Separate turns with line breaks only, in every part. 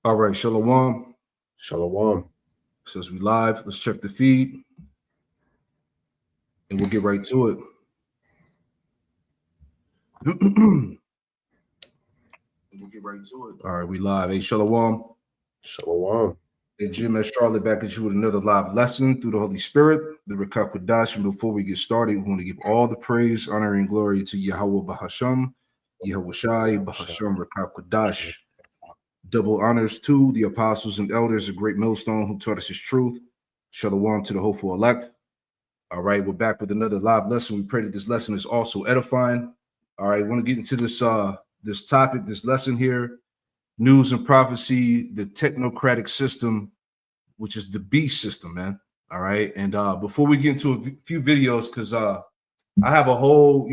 All right, Shalom.
Shalom.
Says we live. Let's check the feed and we'll get right to it. All right, we live. Hey, Shalom.
Shalom.
Hey, Jim and Charlotte back at you with another live lesson through the Holy Spirit, the Rekah Kodash. And before we get started, we want to give all the praise, honor, and glory to Yahweh Bahasham, Yahweh Shai, Bahasham, Rekah Kodash. Double honors to the apostles and elders, a great millstone who taught us his truth. Shalom to the hopeful elect. All right, we're back with another live lesson. We pray that this lesson is also edifying. All right, I want to get into this this topic, this lesson here, news and prophecy, the technocratic system, which is the beast system, man. All right, and before we get into a few videos, because I have a whole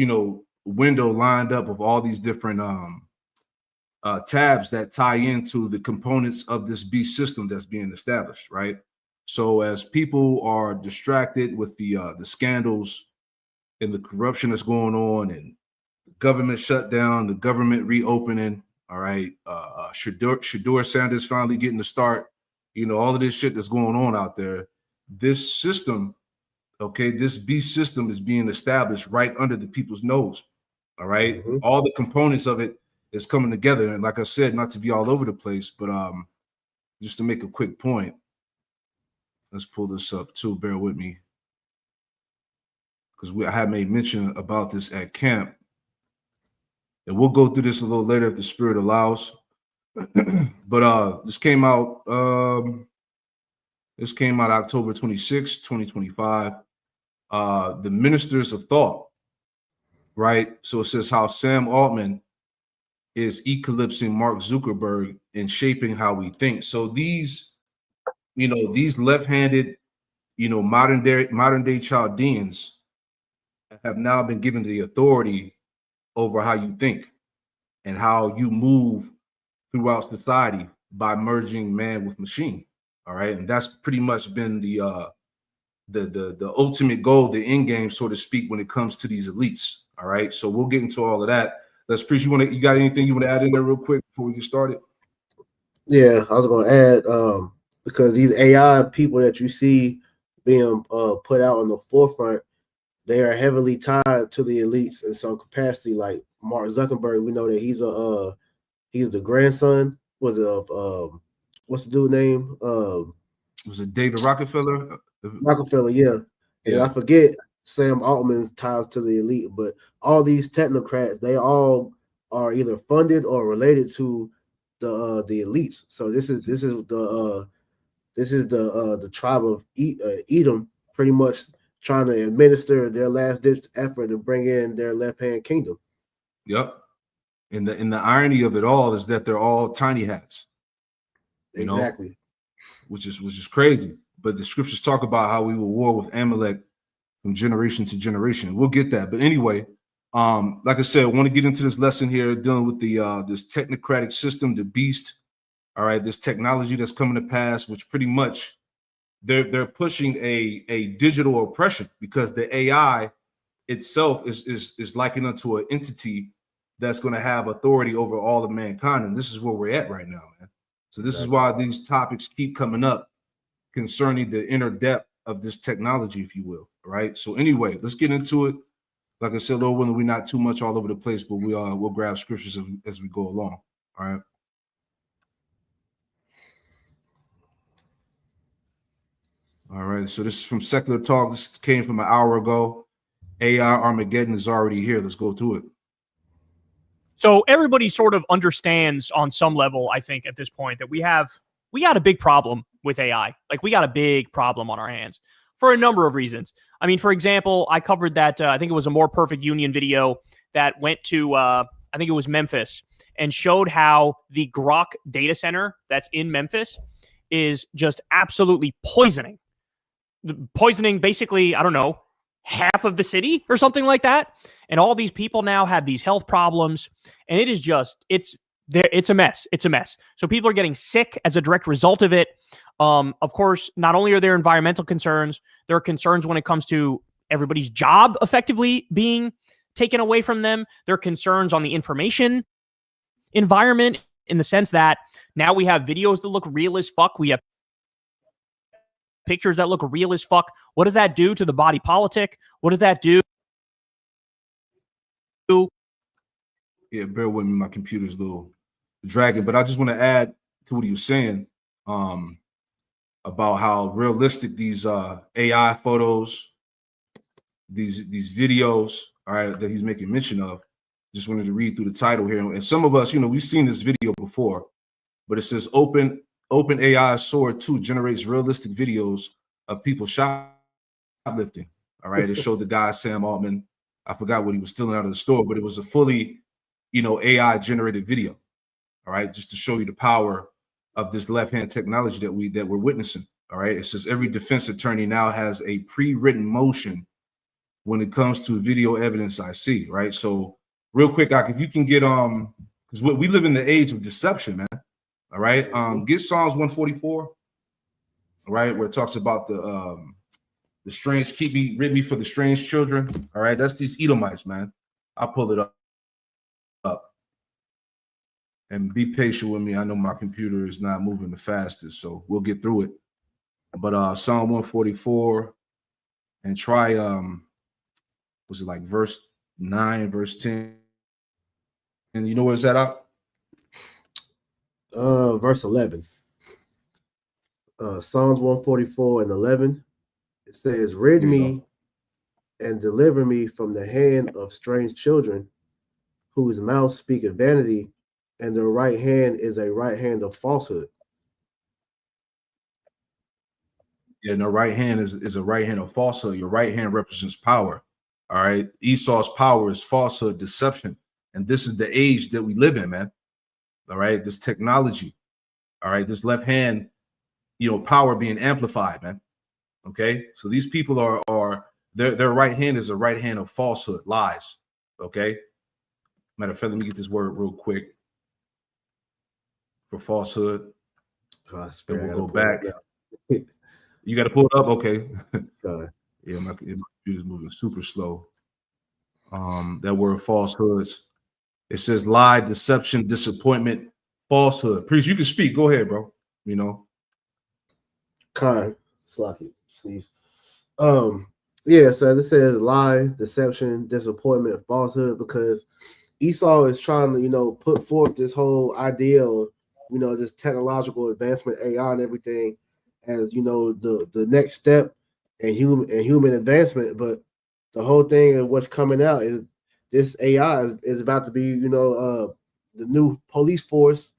window lined up of all these different tabs that tie into the components of this beast system that's being established, right? So as people are distracted with the scandals and the corruption that's going on, and the government shutdown, the government reopening, all right, Shador Sanders finally getting to start, all of this shit that's going on out there. This system, okay, this beast system is being established right under the people's nose, all right?
Mm-hmm.
All the components of it is coming together, and like I said, not to be all over the place, but just to make a quick point. Let's pull this up too. Bear with me, because I have made mention about this at camp, and we'll go through this a little later if the Spirit allows. But this came out. This came out October 26, 2025. The Ministers of Thought, right? So it says how Sam Altman is eclipsing Mark Zuckerberg and shaping how we think. So these left-handed, modern day Chaldeans have now been given the authority over how you think and how you move throughout society by merging man with machine. All right, and that's pretty much been the ultimate goal, the end game, so to speak, when it comes to these elites. All right, so we'll get into all of that. Let's preach. You got anything you want to add in there real quick before we get started?
Yeah, I was going to add because these AI people that you see being put out on the forefront, they are heavily tied to the elites in some capacity. Like Mark Zuckerberg, we know that he's the grandson. Was it what's the dude name?
Was it David Rockefeller?
Rockefeller, yeah. And I forget Sam Altman's ties to the elite, but all these technocrats, they all are either funded or related to the elites. So this is the tribe of Edom, pretty much trying to administer their last ditch effort to bring in their left hand kingdom.
Yep. And the irony of it all is that they're all tiny hats.
Exactly.
Which is crazy. But the scriptures talk about how we will war with Amalek from generation to generation. We'll get that. But anyway, like I said, I want to get into this lesson here dealing with the this technocratic system, the beast. All right, this technology that's coming to pass, which pretty much they're pushing a digital oppression, because the AI itself is likened unto an entity that's going to have authority over all of mankind. And this is where we're at right now, man. So this is why these topics keep coming up concerning the inner depth of this technology, if you will. All right. So anyway, let's get into it. Like I said, Lord willing, we're not too much all over the place, but we'll grab scriptures as we go along. All right. All right. So this is from Secular Talk. This came from an hour ago. AI Armageddon is already here. Let's go to it.
So everybody sort of understands on some level, I think, at this point that we got a big problem with AI. Like, we got a big problem on our hands for a number of reasons. I mean, for example, I covered that, I think it was a More Perfect Union video that went to, I think it was Memphis, and showed how the Grok data center that's in Memphis is just absolutely poisoning. Poisoning basically, I don't know, half of the city or something like that. And all these people now have these health problems, and it is just, it's a mess. It's a mess. So people are getting sick as a direct result of it. Of course, not only are there environmental concerns, there are concerns when it comes to everybody's job effectively being taken away from them. There are concerns on the information environment in the sense that now we have videos that look real as fuck. We have pictures that look real as fuck. What does that do to the body politic? What does that do?
Yeah, bear with me. My computer's a little dragging, but I just want to add to what he was saying about how realistic these AI photos, these videos, all right, that he's making mention of. Just wanted to read through the title here, and some of us, we've seen this video before, but it says Open AI Soar 2 generates realistic videos of people shoplifting. All right, it showed the guy Sam Altman. I forgot what he was stealing out of the store, but it was a fully, AI generated video. All right, just to show you the power of this left-hand technology that we're witnessing. All right, it says every defense attorney now has a pre-written motion when it comes to video evidence I see. Right, so real quick, if you can get because we live in the age of deception, man. All right, get Psalms 144. All right, where it talks about the strange, rid me for the strange children. All right, that's these Edomites, man. I'll pull it up. And be patient with me. I know my computer is not moving the fastest, so we'll get through it. But Psalm 144, and try was it like verse 9, verse 10? And you know where it's at up?
Verse 11. Psalms 144 and 11. It says, rid me and deliver me from the hand of strange children, whose mouth speaketh vanity, and their right hand is a right hand of falsehood.
Yeah, and the right hand is a right hand of falsehood. Your right hand represents power. All right. Esau's power is falsehood, deception. And this is the age that we live in, man. All right. This technology. All right. This left hand, power being amplified, man. Okay. So these people are their right hand is a right hand of falsehood, lies. Okay. Matter of fact, let me get this word real quick for falsehood. Then we'll go back. You got to pull it up. Okay. Yeah, my computer's moving super slow. That word falsehoods. It says lie, deception, disappointment, falsehood. Priest, you can speak. Go ahead, bro.
Slocky, sneeze. Yeah, so this says lie, deception, disappointment, falsehood, because Esau is trying to, put forth this whole idea of, this technological advancement, AI and everything, as the next step in human advancement. But the whole thing of what's coming out is this AI is about to be, the new police force,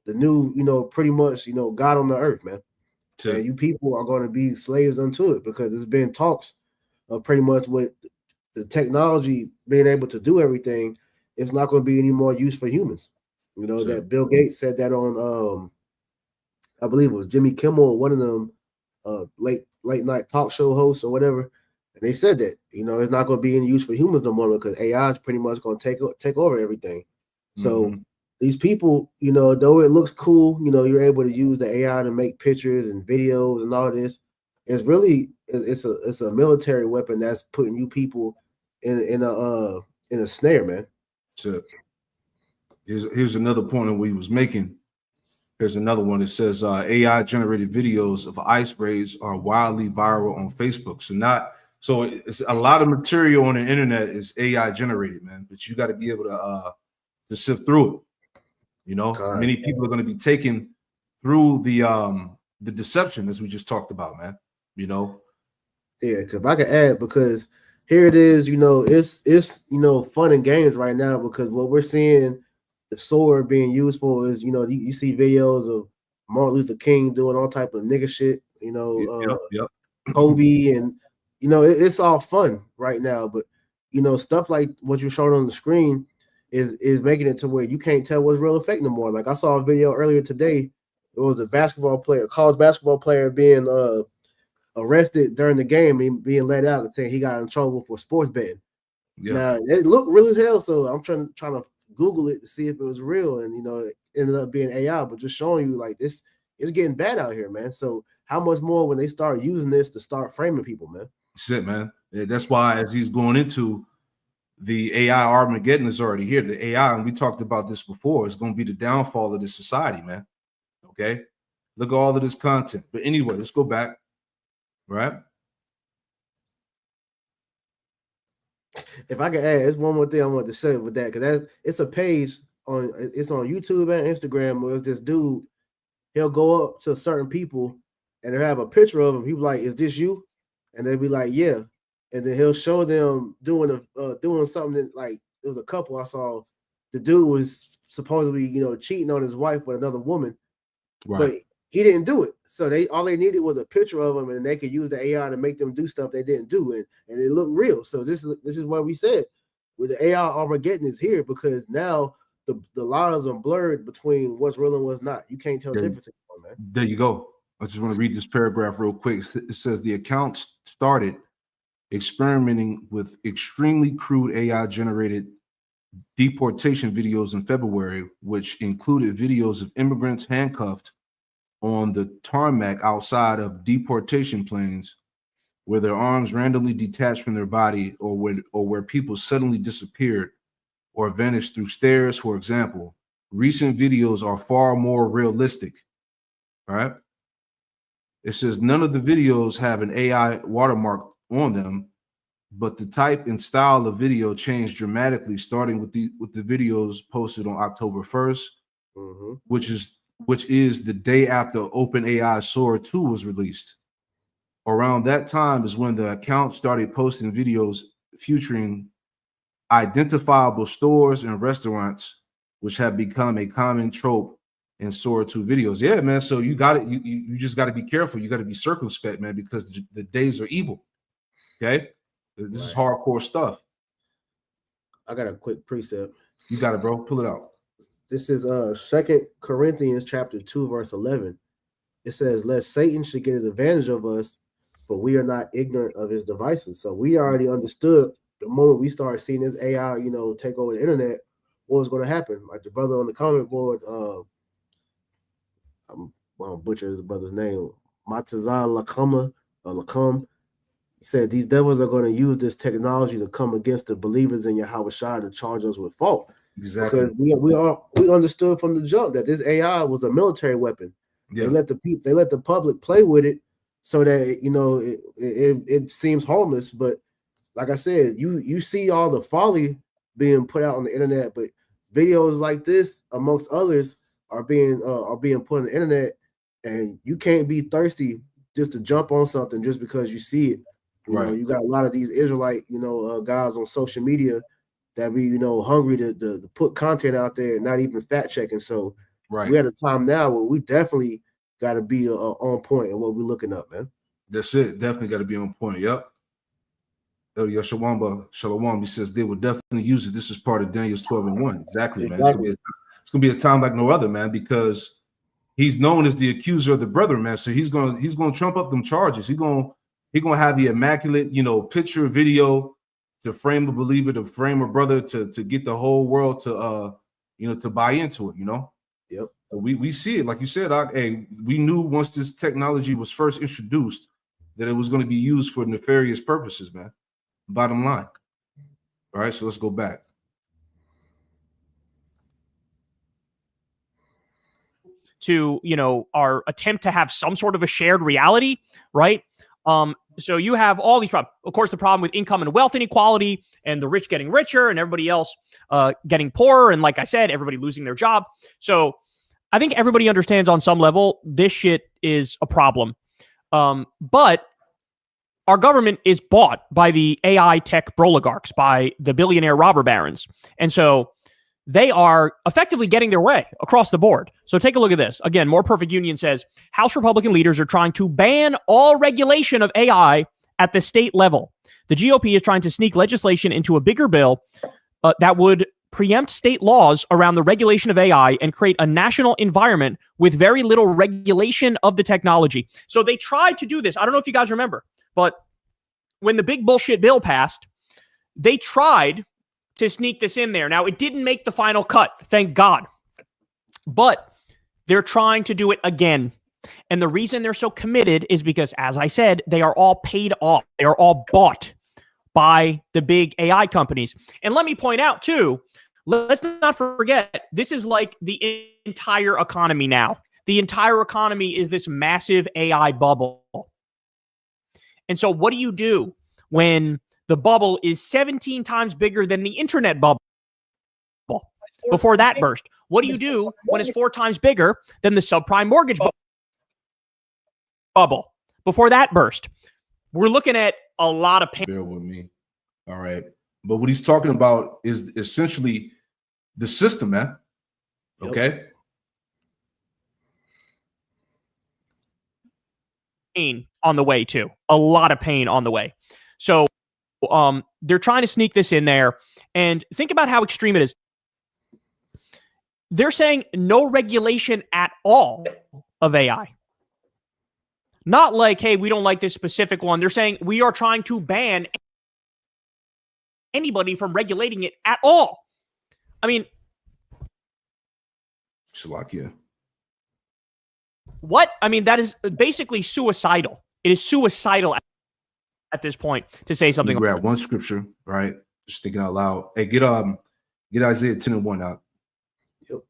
the new, pretty much, God on the earth, man. And you people are going to be slaves unto it, because it's been talks of pretty much with the technology being able to do everything. It's not going to be any more use for humans. That Bill Gates said that on, I believe it was Jimmy Kimmel or one of them late night talk show hosts or whatever. And they said that, it's not going to be any use for humans no more, because AI is pretty much going to take over everything. So these people, though it looks cool, you're able to use the AI to make pictures and videos and all this. It's really it's a military weapon that's putting you people in a snare, man.
So here's another point that we was making. Here's another one. It says AI generated videos of ice raids are wildly viral on Facebook. So it's a lot of material on the internet is AI generated, man. But you got to be able to sift through it. Many people are going to be taken through the deception, as we just talked about, man. Yeah,
because I can add, because here it is, it's fun and games right now, because what we're seeing the sword being used for is, you see videos of Martin Luther King doing all type of nigga shit, Kobe, and it's all fun right now. But stuff like what you showed on the screen is making it to where you can't tell what's real or fake no more. Like I saw a video earlier today. It was a college basketball player being arrested during the game and being let out and saying he got in trouble for sports betting. Yeah. Now it looked real as hell, so I'm trying to Google it to see if it was real, and it ended up being AI. But just showing you like this, it's getting bad out here, man. So how much more when they start using this to start framing people, man?
That's it, man. That's why as he's going into the AI Armageddon is already here. The AI, and we talked about this before, is going to be the downfall of this society, man. Okay, look at all of this content. But anyway, let's go back. Right.
If I can add, it's one more thing I wanted to say with that, because it's a page on YouTube and Instagram where it's this dude. He'll go up to certain people and they'll have a picture of him. He'll be like, "Is this you?" And they'll be like, "Yeah." And then he'll show them doing something that, like, it was a couple I saw. The dude was supposedly, cheating on his wife with another woman,
Right.
but he didn't do it. So all they needed was a picture of him, and they could use the AI to make them do stuff they didn't do, and it looked real. So this is what we said with the AI Armageddon is here, because now the lines are blurred between what's real and what's not. You can't tell the difference anymore, man.
There you go. I just want to read this paragraph real quick. It says the account started experimenting with extremely crude AI-generated deportation videos in February, which included videos of immigrants handcuffed on the tarmac outside of deportation planes, where their arms randomly detached from their body, or where people suddenly disappeared or vanished through stairs, for example. Recent videos are far more realistic. All right. It says none of the videos have an AI watermark on them, but the type and style of video changed dramatically, starting with the videos posted on October 1st, which is the day after OpenAI Sora 2 was released. Around that time is when the account started posting videos featuring identifiable stores and restaurants, which have become a common trope in Sora 2 videos. Yeah, man. So you got it. You just got to be careful. You got to be circumspect, man, because the days are evil. Okay, this is hardcore stuff.
I got a quick precept.
You got it, bro. Pull it out.
This is 2 Corinthians chapter 2, verse 11. It says, "Lest Satan should get an advantage of us, but we are not ignorant of his devices." So we already understood the moment we started seeing this AI, take over the internet, what was going to happen. Like the brother on the comment board, I'm butcher the brother's name, Matazal Lacum, he said these devils are going to use this technology to come against the believers in Yahweh Shai to charge us with fault.
Exactly.
Because we understood from the jump that this AI was a military weapon. Yeah. They let the public play with it so that it seems harmless. But like I said, you see all the folly being put out on the internet, but videos like this, amongst others, are being put on the internet, and you can't be thirsty just to jump on something just because you see it. You got a lot of these Israelite, guys on social media that be, hungry to put content out there and not even fact checking. So we're at a time now where we definitely got to be on point in what we're looking up, man.
That's it. Definitely got to be on point. Yep. Shalom. He says they will definitely use it. This is part of Daniel's 12:1. Exactly, man. It's gonna be a time like no other, man, because he's known as the accuser of the brethren, man. So he's gonna trump up them charges. He's gonna have the immaculate, picture, video to frame a believer, to frame a brother, to get the whole world to buy into it.
Yep.
So we see it, like you said. We knew once this technology was first introduced that it was going to be used for nefarious purposes, man. Bottom line. All right, so let's go back.
To, our attempt to have some sort of a shared reality, right? So you have all these problems. Of course, the problem with income and wealth inequality, and the rich getting richer and everybody else getting poorer. And like I said, everybody losing their job. So I think everybody understands on some level this shit is a problem. But our government is bought by the AI tech oligarchs, by the billionaire robber barons. And so they are effectively getting their way across the board. So take a look at this. Again, More Perfect Union says, House Republican leaders are trying to ban all regulation of AI at the state level. The GOP is trying to sneak legislation into a bigger bill that would preempt state laws around the regulation of AI and create a national environment with very little regulation of the technology. So they tried to do this. I don't know if you guys remember, but when the big bullshit bill passed, they tried to sneak this in there. Now, it didn't make the final cut, thank God. But they're trying to do it again. And the reason they're so committed is because, as I said, they are all paid off. They are all bought by the big AI companies. And let me point out too, let's not forget, this is like the entire economy now. The entire economy is this massive AI bubble. And so what do you do when the bubble is 17 times bigger than the internet bubble before that burst? What do you do when it's 4 times bigger than the subprime mortgage bubble before that burst? We're looking at a lot of pain.
Bear with me. All right. But what he's talking about is essentially the system, man. Okay.
Pain on the way too. A lot of pain on the way. So they're trying to sneak this in there. And think about how extreme it is. They're saying no regulation at all of AI. Not like, hey, we don't like this specific one. They're saying we are trying to ban anybody from regulating it at all. I mean,
Shalakia.
What? I mean, that is basically suicidal. It is suicidal at this point to say something.
Grab one scripture, right? Just thinking out loud. Hey, get Isaiah 10:1 out.
Yep.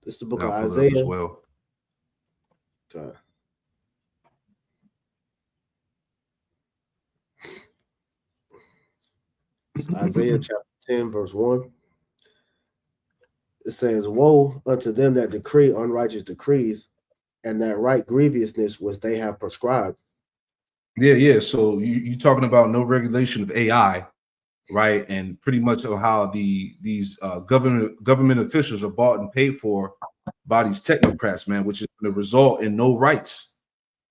This is the book of
I'll
Isaiah.
as well.
Okay. Isaiah chapter 10, verse 1. It says, "Woe unto them that decree unrighteous decrees, and that write grievousness which they have prescribed."
Yeah. So you're talking about no regulation of AI, right? And pretty much of how these government officials are bought and paid for by these technocrats, man, which is going to result in no rights.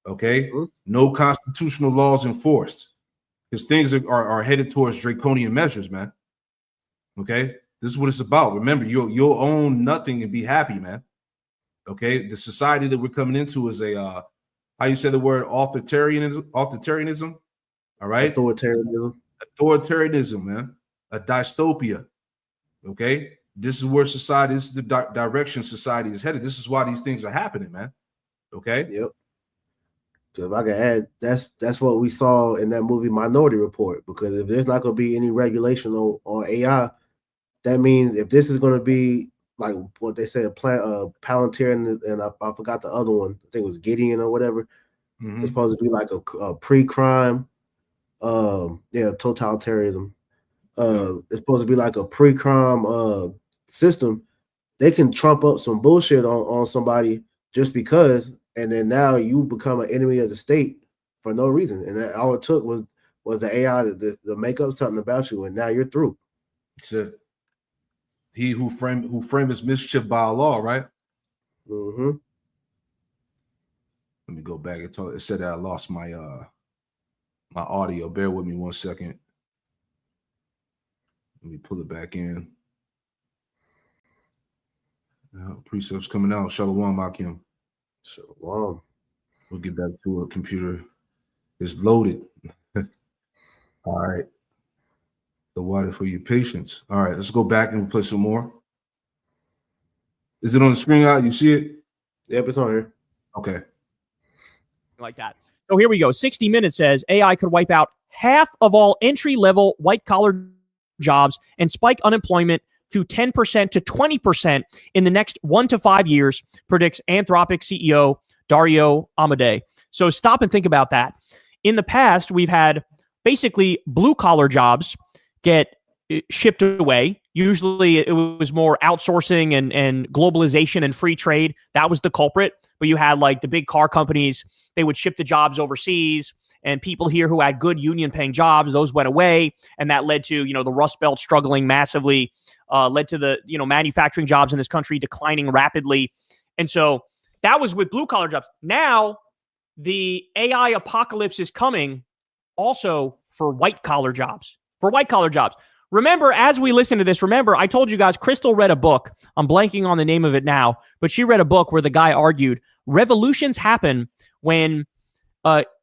Okay, no constitutional laws enforced, because things are headed towards draconian measures, man. Okay, this is what it's about. Remember, you'll own nothing and be happy, man. Okay, the society that we're coming into is a how you say the word authoritarianism. All right, authoritarianism, man, a dystopia. Okay, this is where society, this is the direction society is headed. This is why these things are happening, man. Okay.
Yep. So if I could add, that's what we saw in that movie Minority Report. Because if there's not going to be any regulation on AI, that means if this is going to be like what they said, Palantir, and I forgot the other one. I think it was Gideon or whatever. Mm-hmm. It's supposed to be like a pre-crime, totalitarianism. It's supposed to be like a pre-crime system. They can trump up some bullshit on somebody just because. And then now you become an enemy of the state for no reason. And that, all it took was the AI to make up something about you, and now you're through.
That's it. He who frameth mischief by law, right?
Mm-hmm.
Let me go back. It said that I lost my my audio. Bear with me 1 second. Let me pull it back in. Precepts coming out. Shalom, Akim.
Shalom.
We'll get back to a computer. It's loaded. All right. The water for your patience. All right, let's go back and play some more. Is it on the screen out? You see it?
Yep, it's on here.
Okay.
Like that. So here we go. 60 Minutes says AI could wipe out half of all entry-level white-collar jobs and spike unemployment to 10% to 20% in the next 1 to 5 years, predicts Anthropic CEO Dario Amodei. So stop and think about that. In the past, we've had basically blue-collar jobs get shipped away. Usually it was more outsourcing and globalization and free trade. That was the culprit. But you had like the big car companies, they would ship the jobs overseas, and people here who had good union paying jobs, those went away. And that led to, the Rust Belt struggling massively, led to the, manufacturing jobs in this country declining rapidly. And so that was with blue collar jobs. Now the AI apocalypse is coming also for white collar jobs. Remember, as we listen to this, I told you guys, Crystal read a book. I'm blanking on the name of it now, but she read a book where the guy argued revolutions happen when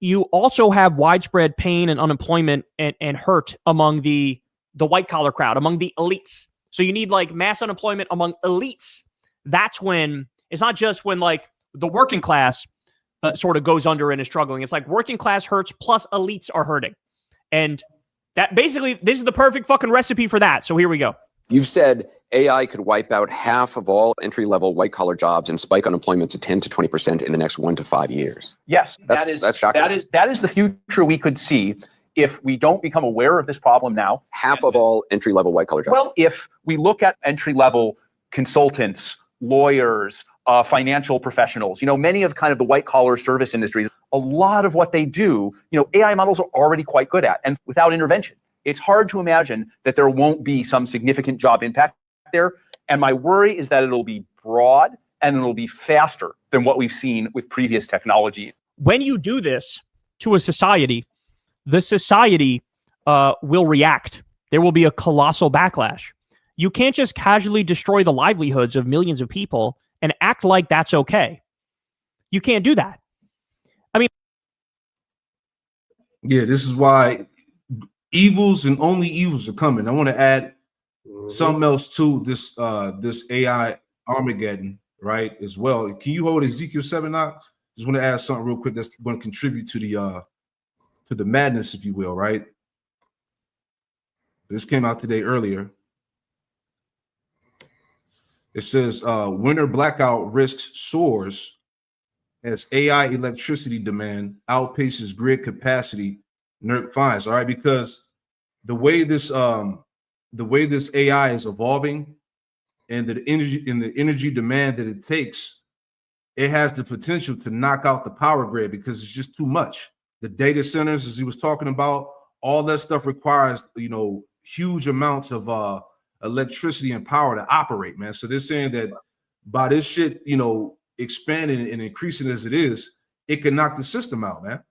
you also have widespread pain and unemployment and hurt among the white collar crowd, among the elites. So you need like mass unemployment among elites. That's when, it's not just when like the working class sort of goes under and is struggling. It's like working class hurts plus elites are hurting. And that basically, this is the perfect fucking recipe for that. So here we go.
You've said AI could wipe out half of all entry-level white-collar jobs and spike unemployment to 10 to 20% in the next 1 to 5 years.
Yes,
That's shocking.
That is the future we could see if we don't become aware of this problem now.
Half of all entry-level white-collar jobs.
Well, if we look at entry-level consultants, lawyers, financial professionals, many of kind of the white-collar service industries, a lot of what they do, AI models are already quite good at, and without intervention. It's hard to imagine that there won't be some significant job impact there. And my worry is that it'll be broad and it'll be faster than what we've seen with previous technology.
When you do this to a society, the society will react. There will be a colossal backlash. You can't just casually destroy the livelihoods of millions of people and act like that's okay. You can't do that. I mean,
yeah, this is why evils and only evils are coming. I want to add something else to this this AI Armageddon, right? As well. Can you hold Ezekiel 7 out? Just want to add something real quick that's going to contribute to the madness, if you will, right? This came out today earlier. It says winter blackout risks soars as AI electricity demand outpaces grid capacity. NERC finds, all right, because the way this AI is evolving and the energy demand that it takes, it has the potential to knock out the power grid because it's just too much. The data centers, as he was talking about, all that stuff requires huge amounts of electricity and power to operate, man. So they're saying that by this shit, expanding and increasing as it is, it can knock the system out, man.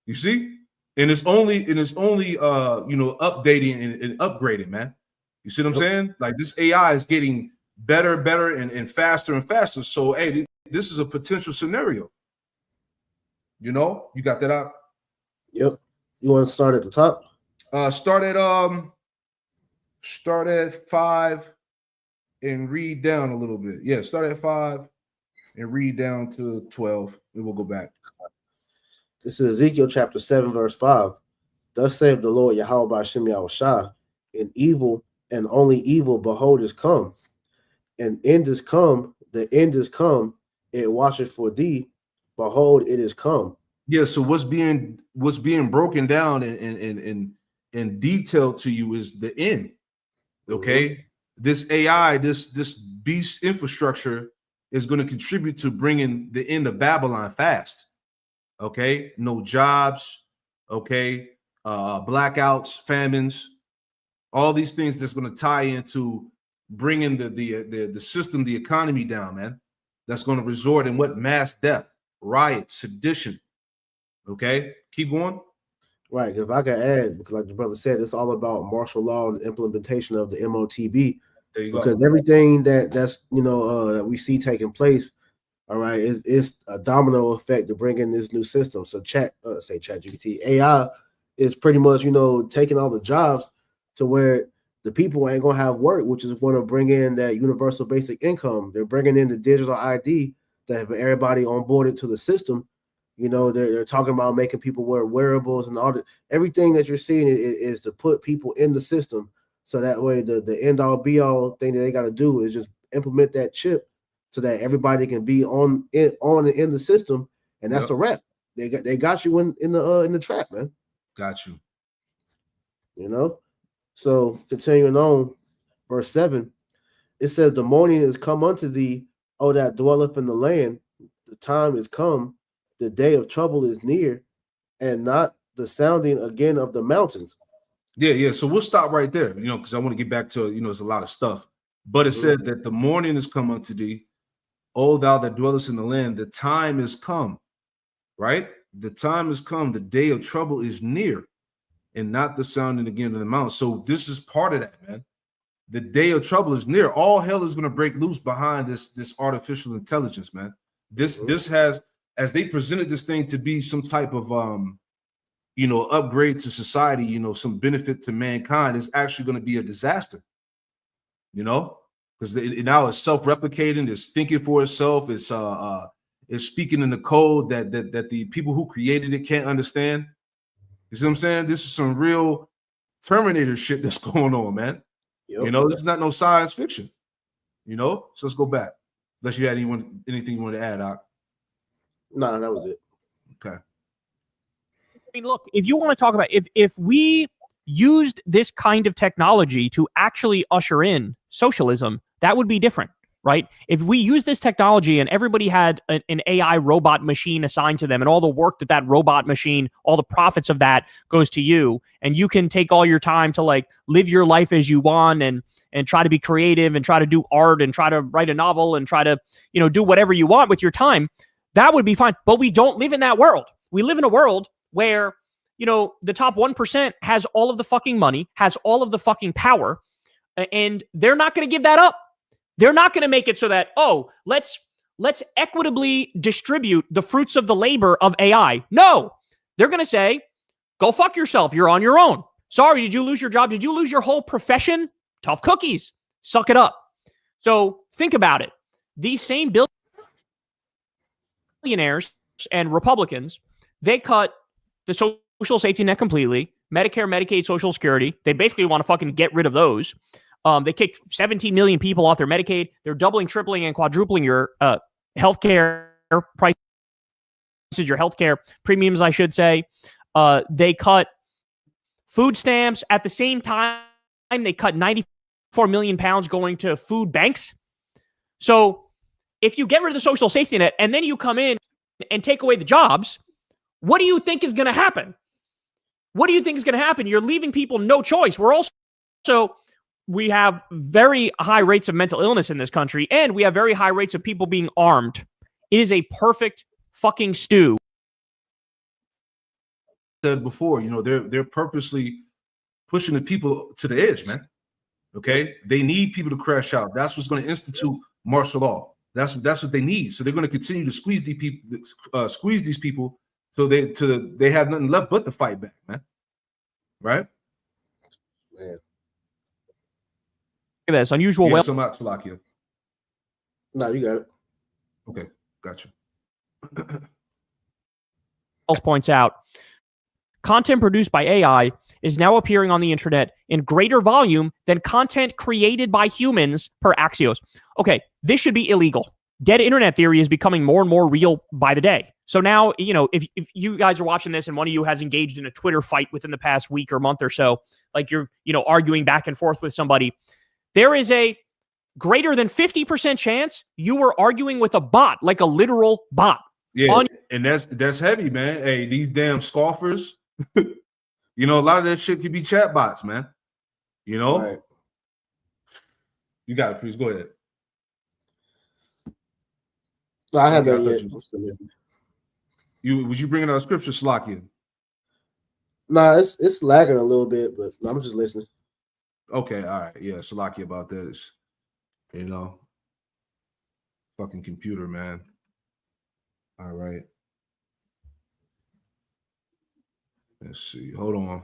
You see? And it's only updating and upgrading, man. You see what I'm saying? Like this AI is getting better and faster and faster. So hey, this is a potential scenario. You got that out?
Yep. You want to start at the top?
Start at 5 and read down a little bit. Yeah, start at 5 and read down to 12. And we'll go back.
This is Ezekiel chapter 7, verse 5. Thus saith the Lord Yahweh by Shem Yahushua, and evil and only evil, behold, is come. And end is come, the end is come, it watcheth for thee, behold, it is come.
Yeah, so what's being broken down and detailed to you is the end. Okay, this AI, this beast infrastructure is going to contribute to bringing the end of Babylon fast. Okay, no jobs. Okay, blackouts, famines, all these things that's going to tie into bringing the system, the economy down, man. That's going to resort in what? Mass death, riots, sedition. Okay, keep going.
Right, if I could add, because like the brother said, it's all about martial law and implementation of the MOTB.
There you
because
go.
everything that's that we see taking place, all right, it's a domino effect to bring in this new system. So ChatGPT AI is pretty much taking all the jobs to where the people ain't gonna have work, which is going to bring in that universal basic income. They're bringing in the digital ID that have everybody onboarded to the system. They're talking about making people wear wearables and all that. Everything that you're seeing is to put people in the system, so that way the end all be all thing that they got to do is just implement that chip, so that everybody can be on and in the system, and that's a wrap. They got you in the trap, man.
Got you.
So continuing on, verse 7, it says, "The morning is come unto thee, O that dwelleth in the land. The time is come. The day of trouble is near, and not the sounding again of the mountains."
Yeah. So we'll stop right there, because I want to get back to, there's a lot of stuff. But it said that the morning is come unto thee, O thou that dwellest in the land, the time is come, right? The time is come, the day of trouble is near, and not the sounding again of the mountains. So this is part of that, man. The day of trouble is near. All hell is going to break loose behind this artificial intelligence, man. This has, as they presented this thing to be some type of upgrade to society, some benefit to mankind, is actually going to be a disaster. Because now it's self-replicating, it's thinking for itself, it's is speaking in the code that the people who created it can't understand. You see what I'm saying? This is some real Terminator shit that's going on, man.
Yep.
You know, this is not no science fiction. You know, so let's go back. Unless you had anything you want to add, Doc.
No, that was it.
Okay.
I mean, look, if you want to talk about if we used this kind of technology to actually usher in socialism, that would be different, right? If we use this technology and everybody had an AI robot machine assigned to them, and all the work that robot machine, all the profits of that goes to you, and you can take all your time to like live your life as you want and try to be creative and try to do art and try to write a novel and try to, you know, do whatever you want with your time, that would be fine. But we don't live in that world. We live in a world where, you know, the top 1% has all of the fucking money, has all of the fucking power, and they're not going to give that up. They're not going to make it so that, oh, let's equitably distribute the fruits of the labor of AI. No, they're going to say, go fuck yourself. You're on your own. Sorry, did you lose your job? Did you lose your whole profession? Tough cookies. Suck it up. So think about it. These same billionaires and Republicans, they cut the social safety net completely, Medicare, Medicaid, Social Security. They basically want to fucking get rid of those. They kicked 17 million people off their Medicaid. They're doubling, tripling, and quadrupling your healthcare prices, your healthcare premiums, I should say. They cut food stamps. At the same time, they cut 94 million pounds going to food banks. So if you get rid of the social safety net and then you come in and take away the jobs, what do you think is going to happen? What do you think is going to happen? You're leaving people no choice. We have very high rates of mental illness in this country, and we have very high rates of people being armed. It is a perfect fucking stew.
Said before, you know, they're purposely pushing the people to the edge, man. Okay, they need people to crash out. That's what's going to institute martial law. That's what they need. So they're going to continue to squeeze these people, so they have nothing left but to fight back, man. Right?
Man.
Look at this unusual.
Yeah, so much, Falakia.
No, you got it.
Okay, gotcha.
Else points out, content produced by AI is now appearing on the internet in greater volume than content created by humans per Axios. Okay, this should be illegal. Dead internet theory is becoming more and more real by the day. So now, you know, if you guys are watching this and one of you has engaged in a Twitter fight within the past week or month or so, like you're, you know, arguing back and forth with somebody, there is a greater than 50% chance you were arguing with a bot, like a literal bot.
Yeah, and that's heavy, man. Hey, these damn scoffers. You know, a lot of that shit could be chat bots, man. You know?
Right.
You got it, please. Go ahead.
No, I had that
yet. Was you bringing out a scripture, Slakia?
No, it's lagging a little bit, but I'm just listening.
Okay, all right. Yeah, Slakia about that is, you know, fucking computer, man. All right. Let's see. Hold on.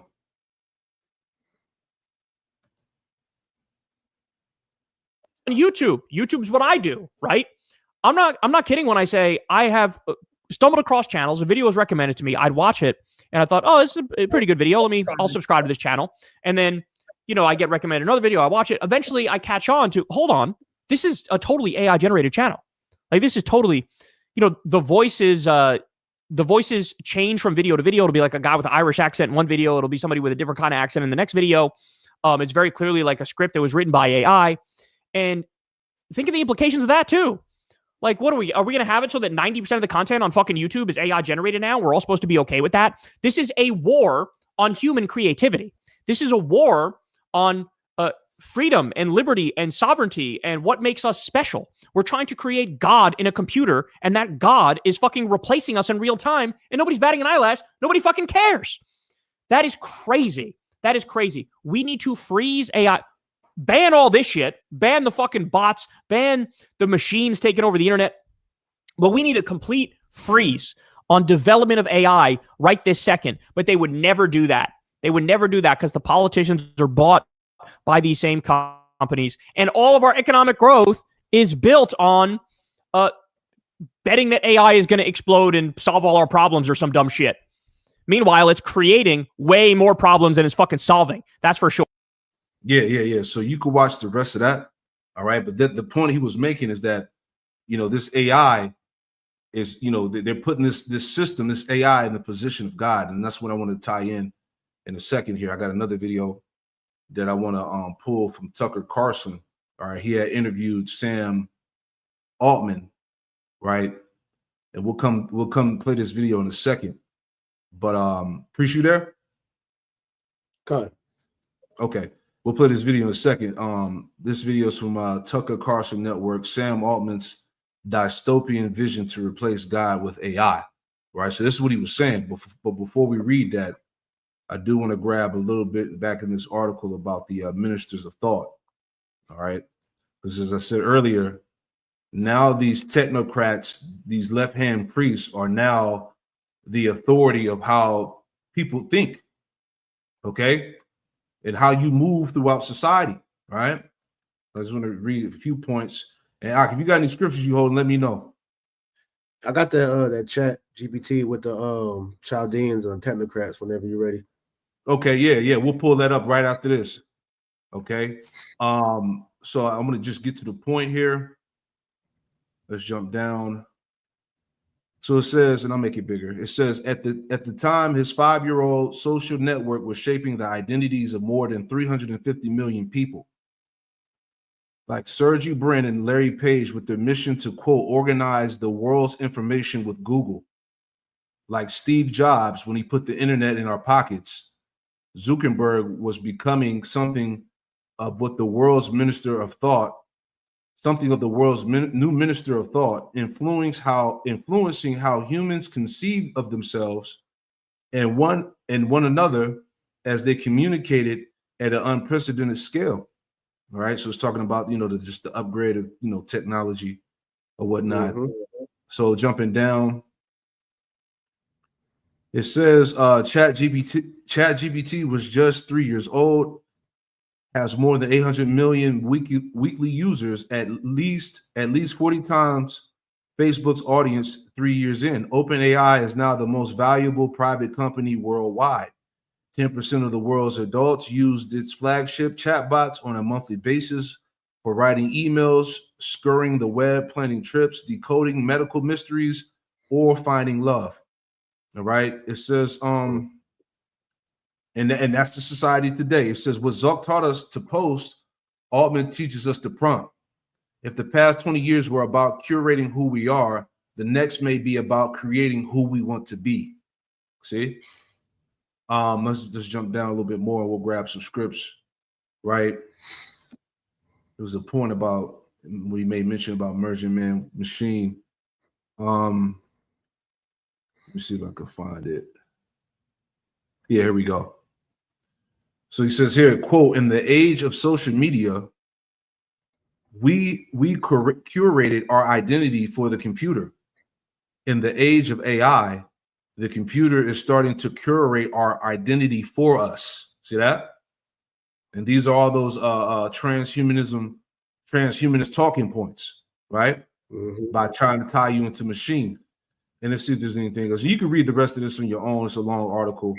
On YouTube's what I do, right? I'm not kidding when I say I have stumbled across channels. A video was recommended to me. I'd watch it, and I thought, oh, this is a pretty good video. I'll subscribe to this channel. And then, you know, I get recommended another video. I watch it. Eventually, I catch on to, hold on, this is a totally AI generated channel. Like, this is totally, you know, the voices change from video to video. It'll be like a guy with an Irish accent in one video. It'll be somebody with a different kind of accent in the next video. It's very clearly like a script that was written by AI. And think of the implications of that too. Like, what are we going to have it so that 90% of the content on fucking YouTube is AI generated now? We're all supposed to be okay with that. This is a war on human creativity. This is a war on freedom and liberty and sovereignty and what makes us special. We're trying to create God in a computer, and that God is fucking replacing us in real time, and nobody's batting an eyelash. Nobody fucking cares. That is crazy. That is crazy. We need to freeze AI. Ban all this shit. Ban the fucking bots. Ban the machines taking over the internet. But we need a complete freeze on development of AI right this second. But they would never do that. They would never do that because the politicians are bought by these same companies. And all of our economic growth is built on betting that AI is going to explode and solve all our problems or some dumb shit. Meanwhile, it's creating way more problems than it's fucking solving. That's for sure.
Yeah. So you could watch the rest of that. All right. But the point he was making is that, this AI is, they're putting this system, this AI in the position of God. And that's what I want to tie in a second here. I got another video that I want to pull from Tucker Carlson. All right. He had interviewed Sam Altman. Right. And we'll come play this video in a second. But Priest, you there? Okay. We'll play this video in a second. This video is from Tucker Carlson Network, Sam Altman's dystopian vision to replace God with AI. Right. So this is what he was saying. But before we read that, I do want to grab a little bit back in this article about the ministers of thought. All right. Because as I said earlier, now these technocrats, these left-hand priests are now the authority of how people think. Okay. And how you move throughout society, right? I just want to read a few points. And if you got any scriptures you hold, let me know.
I got that chat GPT with the Chaldeans and technocrats whenever you're ready.
Okay, yeah. We'll pull that up right after this. Okay. So I'm gonna just get to the point here. Let's jump down. So it says, and I'll make it bigger. It says, at the time, his 5-year-old social network was shaping the identities of more than 350 million people. Like Sergey Brin and Larry Page with their mission to, quote, organize the world's information with Google. Like Steve Jobs, when he put the internet in our pockets, Zuckerberg was becoming something of what the world's minister of thought, something of the world's new minister of thought, influencing how humans conceive of themselves and one another as they communicated at an unprecedented scale. All right. So it's talking about, just the upgrade of, technology or whatnot.
Mm-hmm.
So jumping down, it says ChatGPT was just 3 years old, has more than 800 million weekly users, at least 40 times Facebook's audience 3 years in. OpenAI is now the most valuable private company worldwide. 10% of the world's adults used its flagship chatbots on a monthly basis for writing emails, scurrying the web, planning trips, decoding medical mysteries, or finding love. All right. It says, and that's the society today. It says, what Zuck taught us to post, Altman teaches us to prompt. If the past 20 years were about curating who we are, the next may be about creating who we want to be. See? Let's just jump down a little bit more and we'll grab some scripts, right? There was a point about, we made mention about merging man machine. Let me see if I can find it. Yeah, here we go. So he says here, quote, in the age of social media, we curated our identity for the computer. In the age of AI, the computer is starting to curate our identity for us. See that? And these are all those transhumanist talking points, right?
Mm-hmm.
By trying to tie you into machine. And let's see if there's anything else. You can read the rest of this on your own. It's a long article.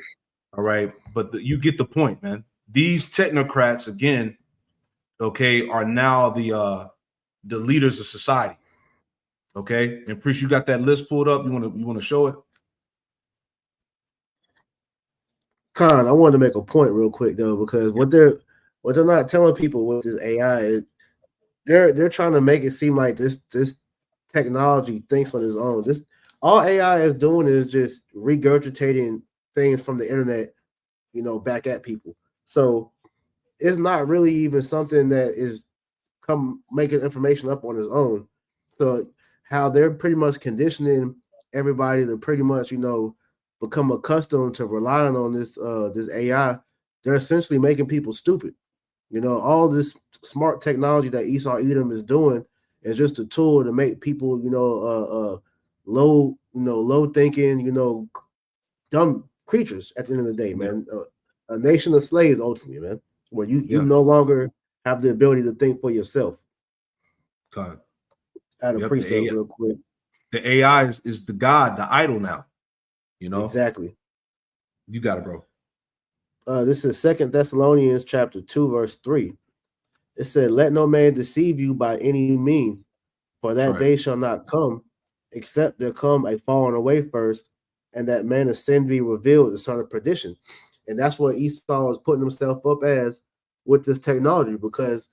All right. But you get the point, man. These technocrats, again, okay, are now the leaders of society. Okay. And Priest, you got that list pulled up. You want to show it?
Con, I wanted to make a point real quick though, because what they're not telling people with this AI is they're trying to make it seem like this technology thinks on its own. This all AI is doing is just regurgitating things from the internet, back at people. So it's not really even something that is come making information up on its own. So how they're pretty much conditioning everybody to pretty much, become accustomed to relying on this AI, they're essentially making people stupid. All this smart technology that Esau Edom is doing is just a tool to make people, low thinking, dumb creatures at the end of the day, man. A nation of slaves, ultimately, man, where you no longer have the ability to think for yourself.
God.
Add a preset real quick.
The AI is the god, the idol now. You know,
Exactly.
you got it, bro.
This is 2 Thessalonians chapter 2, verse 3. It said, "Let no man deceive you by any means, for that
Right.
day shall not come, except there come a falling away first, and that man of sin be revealed, the son of perdition." And that's what Esau is putting himself up as with this technology, because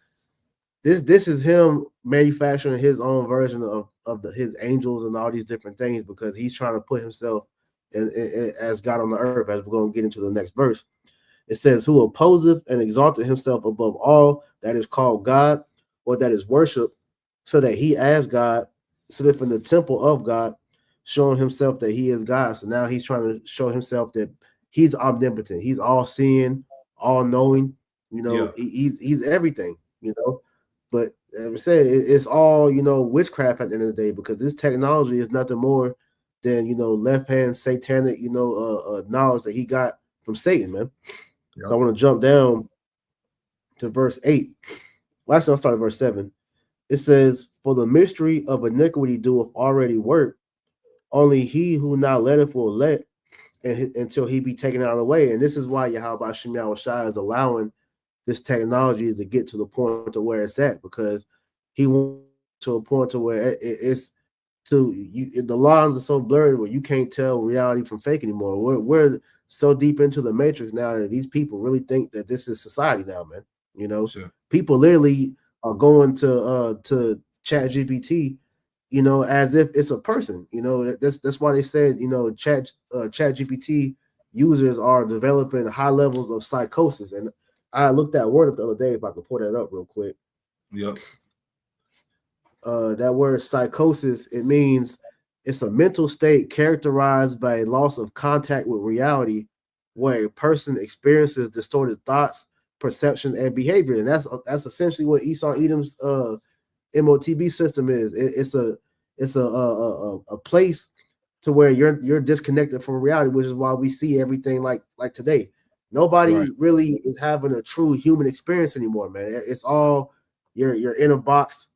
this is him manufacturing his own version of his angels and all these different things, because he's trying to put himself as God on the earth, as we're going to get into the next verse. It says, "Who opposeth and exalteth himself above all that is called God, or that is worshiped, so that he as God sitteth in the temple of God, showing himself that he is God." So now he's trying to show himself that he's omnipotent, he's all seeing, all knowing. You know, he's everything. You know, but as I said, it's all, you know, witchcraft at the end of the day, because this technology is nothing more than, you know, left hand satanic, you know, knowledge that he got from Satan, man. So I want to jump down to verse 8. Well, actually, I'll start at verse 7. It says, "For the mystery of iniquity doeth already work. Only he who now letteth will let until he be taken out of the way." And this is why Yahweh Shem Yahushua is allowing this technology to get to the point to where it's at, because he wants to a point to where it's to you, the lines are so blurred where you can't tell reality from fake anymore. We're so deep into the matrix now that these people really think that this is society now, man. You know, people literally are going to Chat GPT, you know, as if it's a person. You know, that's why they said, you know, Chat GPT users are developing high levels of psychosis. And I looked that word up the other day, if I can pull that up real quick.
Yep.
That word psychosis, it means it's a mental state characterized by a loss of contact with reality, where a person experiences distorted thoughts, perception, and behavior. And that's essentially what Esau Edom's MOTB system is. It's a place to where you're disconnected from reality, which is why we see everything like today. Nobody really is having a true human experience anymore, man. It's all you're in a box,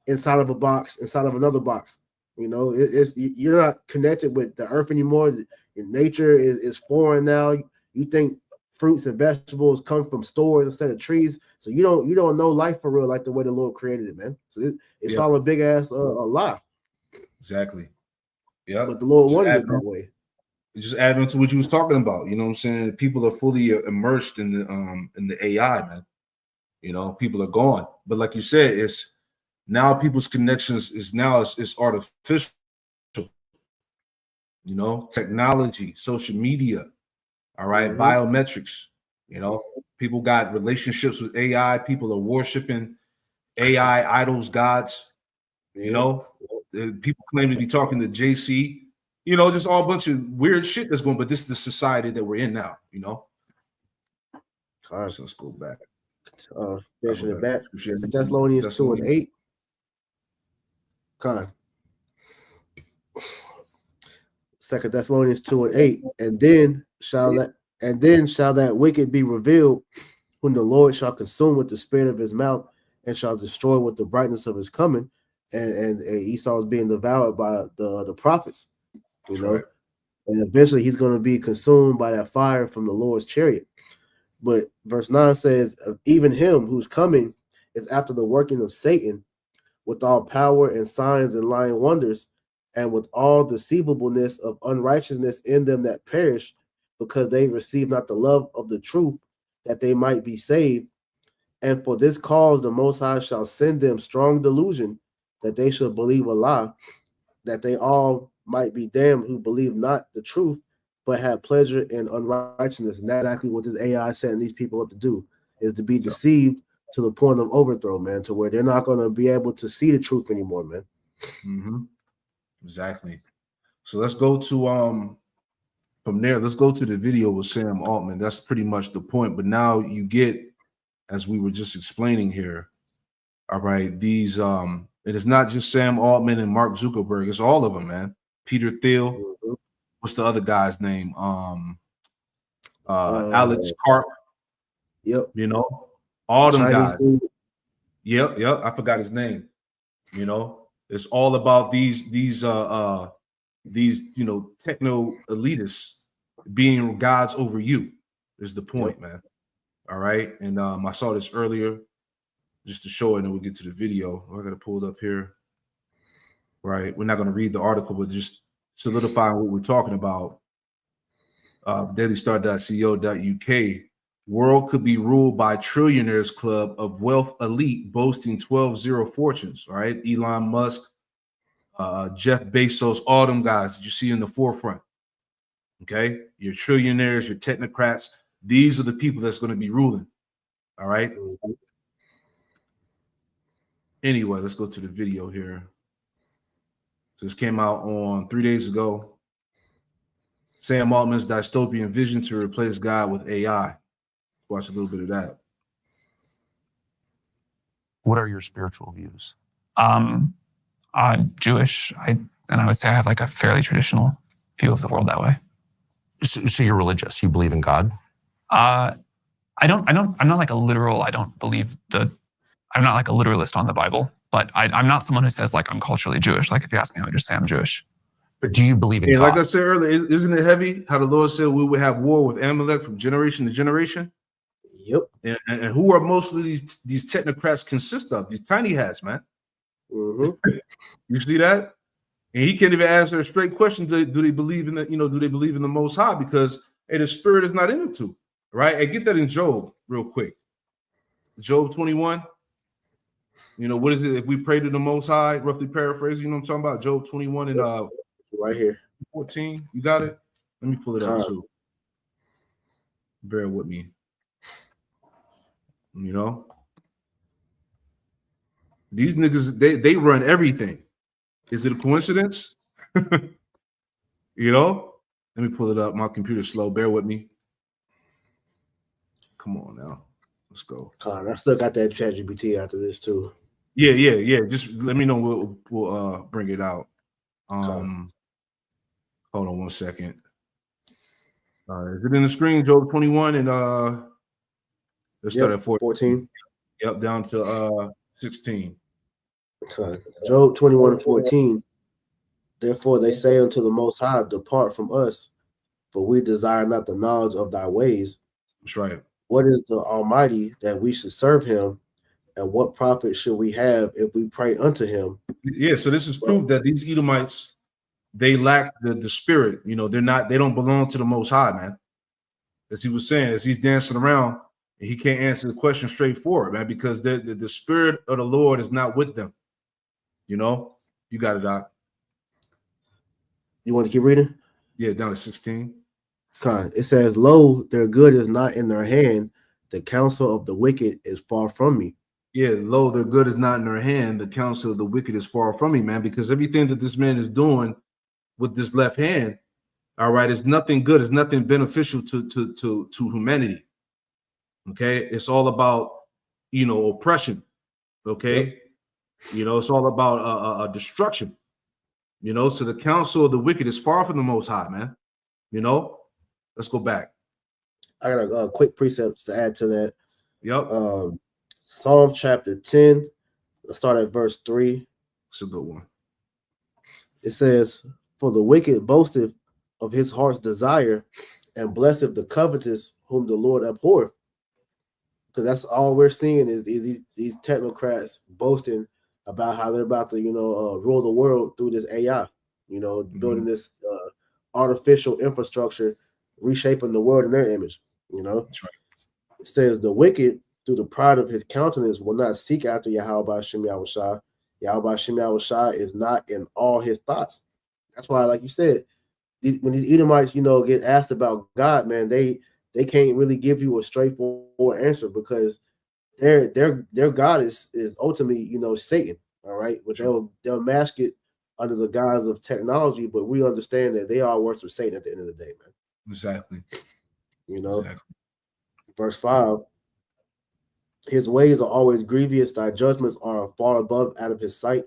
inside of a box, inside of another box. You know, you're not connected with the earth anymore. Your nature is foreign now. You think fruits and vegetables come from stores instead of trees, so you don't know life for real, like the way the Lord created it, man. So it's all a big ass a lie.
Exactly. Yeah.
But the Lord wanted it that way.
Just add on to what you was talking about. You know what I'm saying? People are fully immersed in the AI, man. You know, people are gone. But like you said, it's now people's connections is now it's artificial. You know, technology, social media, all right, biometrics. You know, people got relationships with AI. People are worshiping AI idols, gods. You know, people claim to be talking to JC. You know, just all a bunch of weird shit that's going. But this is the society that we're in now. You know. All right, so let's go back.
Finishing it back. Thessalonians 2:8. Con. 2 Thessalonians 2:8. And then shall that wicked be revealed, whom the Lord shall consume with the spirit of his mouth, and shall destroy with the brightness of his coming. And Esau is being devoured by the prophets, you know. Right. And eventually he's going to be consumed by that fire from the Lord's chariot. But verse 9 says, "Even him who's coming is after the working of Satan, with all power and signs and lying wonders, and with all deceivableness of unrighteousness in them that perish, because they receive not the love of the truth, that they might be saved. And for this cause the Most High shall send them strong delusion, that they shall believe a lie, that they all might be damned who believe not the truth, but have pleasure in unrighteousness." And that's exactly what this AI is setting these people up to do, is to be deceived to the point of overthrow, man, to where they're not going to be able to see the truth anymore, man.
Exactly. So let's go to from there, let's go to the video with Sam Altman. That's pretty much the point. But now you get, as we were just explaining here, all right, these it is not just Sam Altman and Mark Zuckerberg, it's all of them, man. Peter Thiel, what's the other guy's name? Alex Karp.
Yep.
You know, all them
Chinese
guys.
dude.
Yep, I forgot his name. You know, It's all about these techno elitists being gods over you. Is the point, man. All right. And I saw this earlier just to show it, and then we'll get to the video. I got to pull it up here. Right. We're not going to read the article, but just solidifying what we're talking about. dailystar.co.uk. World could be ruled by trillionaires club of wealth elite boasting 12-0 fortunes. All right. Elon Musk, Jeff Bezos, all them guys that you see in the forefront. Okay. Your trillionaires, your technocrats. These are the people that's going to be ruling. All right. Anyway, let's go to the video here. So this came out on 3 days ago. Sam Altman's dystopian vision to replace God with AI. Watch a little bit of that.
What are your spiritual views?
I'm Jewish. I would say I have like a fairly traditional view of the world that way.
So you're religious. You believe in God?
I'm not like a literal, I'm not like a literalist on the Bible, but I'm not someone who says like I'm culturally Jewish. Like if you ask me, I would just say I'm Jewish.
But do you believe in God?
Like I said earlier, isn't it heavy how the Lord said we would have war with Amalek from generation to generation?
Yep.
And who are most of these technocrats consist of? These tiny hats, man.
Mm-hmm.
You see that? And he can't even answer a straight question. Do they believe in do they believe in the Most High? Because the spirit is not in them too. Right? And get that in Job real quick. Job 21. What is it? If we pray to the Most High, roughly paraphrasing, what I'm talking about? Job 21 and
right here.
14. You got it? Let me pull it up too. Bear with me. These niggas, they run everything. Is it a coincidence? Let me pull it up. My computer's slow. Bear with me. Come on now. Let's go.
I still got that ChatGPT after this too.
Yeah. Just let me know. We'll bring it out. Hold on 1 second. Is it in the screen? Job 21 and let's start at 14. Yep, down to 16.
Job 21 and 14. Therefore they say unto the Most High, depart from us, for we desire not the knowledge of thy ways.
That's right.
What is the Almighty that we should serve him? And what profit should we have if we pray unto him?
Yeah, so this is proof that these Edomites, they lack the spirit. They don't belong to the Most High, man. As he was saying, as he's dancing around, and he can't answer the question straightforward, man, because the spirit of the Lord is not with them. You got it, Doc.
You want to keep reading?
Yeah, down to 16.
It says, lo, their good is not in their hand. The counsel of the wicked is far from me.
Yeah, lo, their good is not in their hand. The counsel of the wicked is far from me, man, because everything that this man is doing with this left hand, all right, is nothing good. It's nothing beneficial to humanity. Okay, it's all about oppression. Okay, yep. It's all about destruction. So the counsel of the wicked is far from the Most High, man. Let's go back.
I got a quick precept to add to that.
Yep.
Psalm chapter 10. Let's start at verse 3.
It's a good one.
It says, for the wicked boasteth of his heart's desire, and blesseth the covetous whom the Lord abhorreth. Because that's all we're seeing is these technocrats boasting about how they're about to, rule the world through this AI, building this artificial infrastructure, reshaping the world in their image,
That's right.
It says the wicked, through the pride of his countenance, will not seek after Yahweh Shem Yahushua. Yahweh Shem Yahushua is not in all his thoughts. That's why, like you said, when these Edomites, get asked about God, man, they can't really give you a straightforward answer because their God is ultimately, Satan. All right, but they'll mask it under the guise of technology, but we understand that they are works for Satan at the end of the day, man.
Exactly.
Exactly. Verse 5. His ways are always grievous, thy judgments are far above out of his sight.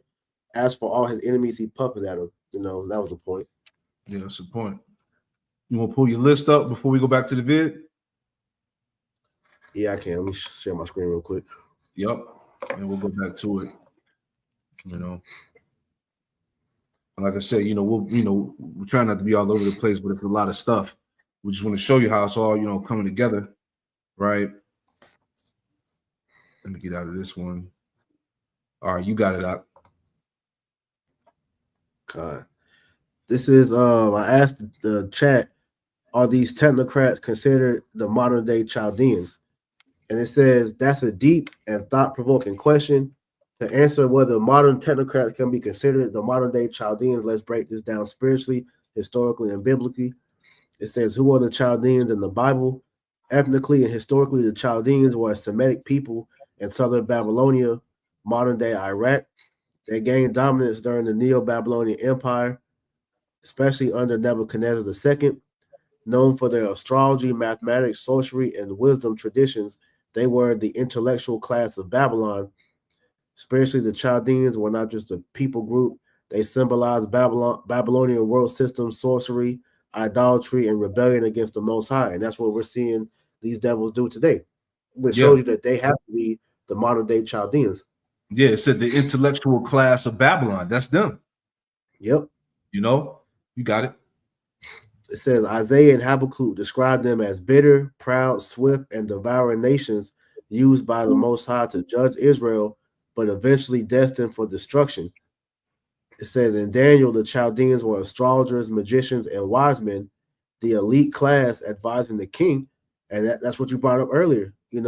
As for all his enemies, he puffeth at them. That was the point.
Yeah, that's the point. You want to pull your list up before we go back to the vid?
Yeah, I can. Let me share my screen real quick.
Yep. And we'll go back to it. And like I said, we're trying not to be all over the place, but it's a lot of stuff. We just want to show you how it's all, coming together, right? Let me get out of this one. All right, you got it out.
God. This is I asked the chat, are these technocrats considered the modern day Chaldeans? And it says that's a deep and thought-provoking question. To answer whether modern technocrats can be considered the modern day Chaldeans, let's break this down spiritually, historically, and biblically. It says, who are the Chaldeans in the Bible? Ethnically and historically, the Chaldeans were a Semitic people in southern Babylonia, modern day Iraq. They gained dominance during the Neo-Babylonian Empire, especially under Nebuchadnezzar II. Known for their astrology, mathematics, sorcery, and wisdom traditions, they were the intellectual class of Babylon. Spiritually, the Chaldeans were not just a people group. They symbolized Babylonian world system, sorcery, idolatry, and rebellion against the Most High. And that's what we're seeing these devils do today, which shows you that they have to be the modern day Chaldeans.
Yeah, it said the intellectual class of Babylon. That's them.
Yep.
You got it.
It says Isaiah and Habakkuk describe them as bitter, proud, swift, and devouring nations used by the Most High to judge Israel, but eventually destined for destruction. It says in Daniel, the Chaldeans were astrologers, magicians, and wise men, the elite class advising the king. And that's what you brought up earlier. These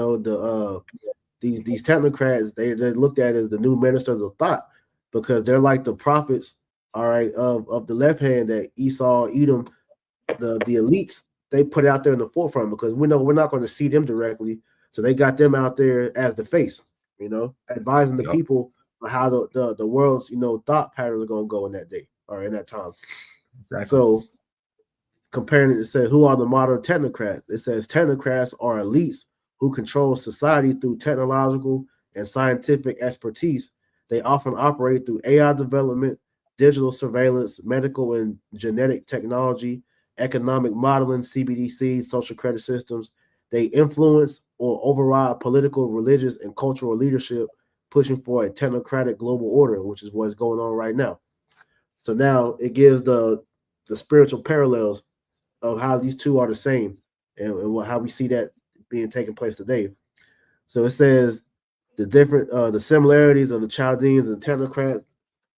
technocrats, they looked at as the new ministers of thought, because they're like the prophets, all right, of the left hand that Esau, Edom, the elites, they put out there in the forefront, because we know we're not going to see them directly. So they got them out there as the face, advising the people on how the world's, thought patterns are going to go in that day or in that time. Exactly. So comparing it, it says, who are the modern technocrats? It says technocrats are elites who control society through technological and scientific expertise. They often operate through AI development, digital surveillance, medical and genetic technology, economic modeling, CBDC, social credit systems. They influence or override political, religious, and cultural leadership, pushing for a technocratic global order, which is what's going on right now. So now it gives the spiritual parallels of how these two are the same, and how we see that being taking place today. So it says the similarities of the Chaldeans and technocrats.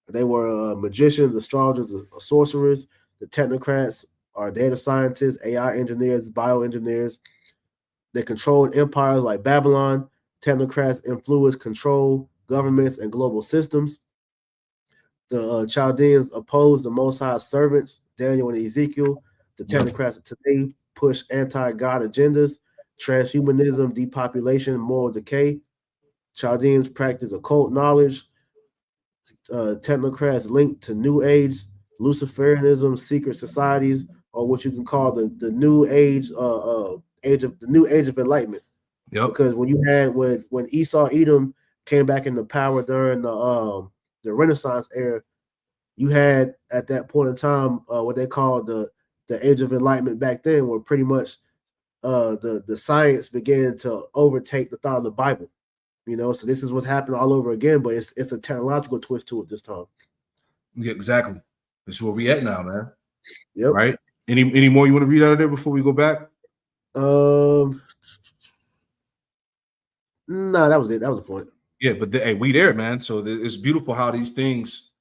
They were magicians, astrologers, sorcerers. The technocrats are data scientists, AI engineers, bioengineers. They controlled empires like Babylon. Technocrats influence, control governments and global systems. The Chaldeans opposed the Most High's servants, Daniel and Ezekiel. The technocrats of today push anti-God agendas, transhumanism, depopulation, moral decay. Chaldeans practice occult knowledge. Technocrats linked to New Age, Luciferianism, secret societies, or what you can call the New Age, the New Age of Enlightenment. Yep. Because when you had when Esau, Edom came back into power during the Renaissance era, you had at that point in time what they called the Age of Enlightenment back then, where pretty much the science began to overtake the thought of the Bible. So this is what's happening all over again, but it's a technological twist to it this time.
Yeah, exactly. This is where we at now, man.
Yep.
Right. Any more you want to read out of there before we go back?
No, that was it. That was the point.
Yeah, but hey, we there, man. So it's beautiful how these things,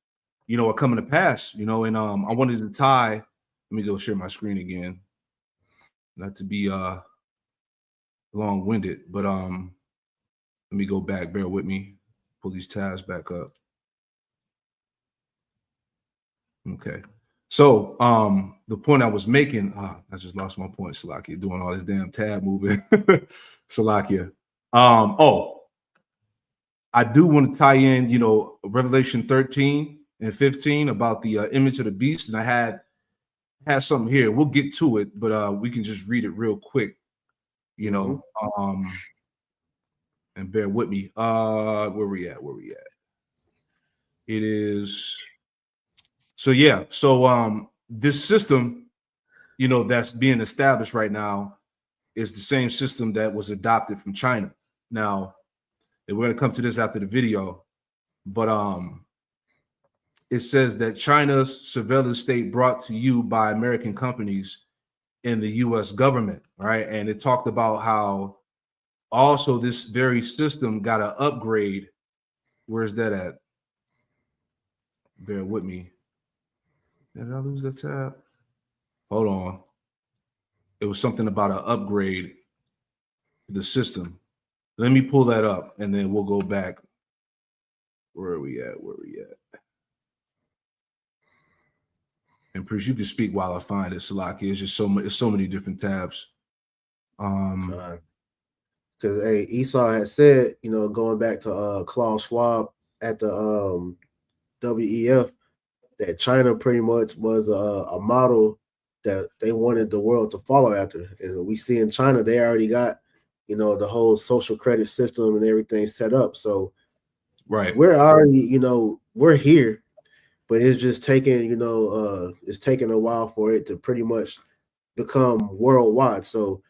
are coming to pass. And I wanted to tie. Let me go share my screen again. Not to be long-winded, but let me go back. Bear with me. Pull these tabs back up. Okay. So the point I was making, I just lost my point, Salakia, doing all this damn tab moving. Salakia. I do want to tie in, Revelation 13 and 15 about the image of the beast. And I had something here. We'll get to it, but we can just read it real quick, and bear with me. Where we at? It is. So yeah. So this system, that's being established right now is the same system that was adopted from China. Now, and we're going to come to this after the video, but it says that China's surveillance state brought to you by American companies in the U.S. government, right? And it talked about how also this very system got an upgrade. Where's that at? Bear with me. Did I lose the tab? Hold on. It was something about an upgrade to the system. Let me pull that up, and then we'll go back. Where are we at? Where are we at? And Bruce, you can speak while I find it, Salaki. It's just so many different tabs.
Because hey, Esau had said, going back to Klaus Schwab at the WEF, that China pretty much was a model that they wanted the world to follow after. And we see in China, they already got, the whole social credit system and everything set up. So
right,
we're already, we're here, but it's just taking, it's taking a while for it to pretty much become worldwide. So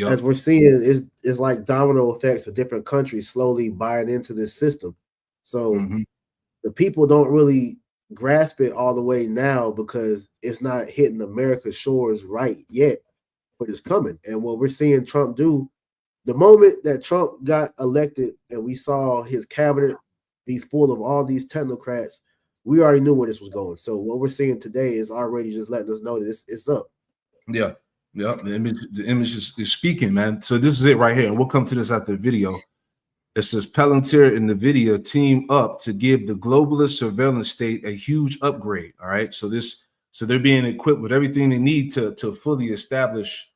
as we're seeing, it's like domino effects of different countries slowly buying into this system. So the people don't really grasp it all the way now because it's not hitting America's shores right yet, but it's coming. And what we're seeing Trump do, the moment that Trump got elected and we saw his cabinet be full of all these technocrats, we already knew where this was going. So what we're seeing today is already just letting us know that it's up.
Yeah. The image is speaking, man. So this is it right here. And we'll come to this after the video. It says Palantir and NVIDIA team up to give the globalist surveillance state a huge upgrade. All right. So they're being equipped with everything they need to fully establish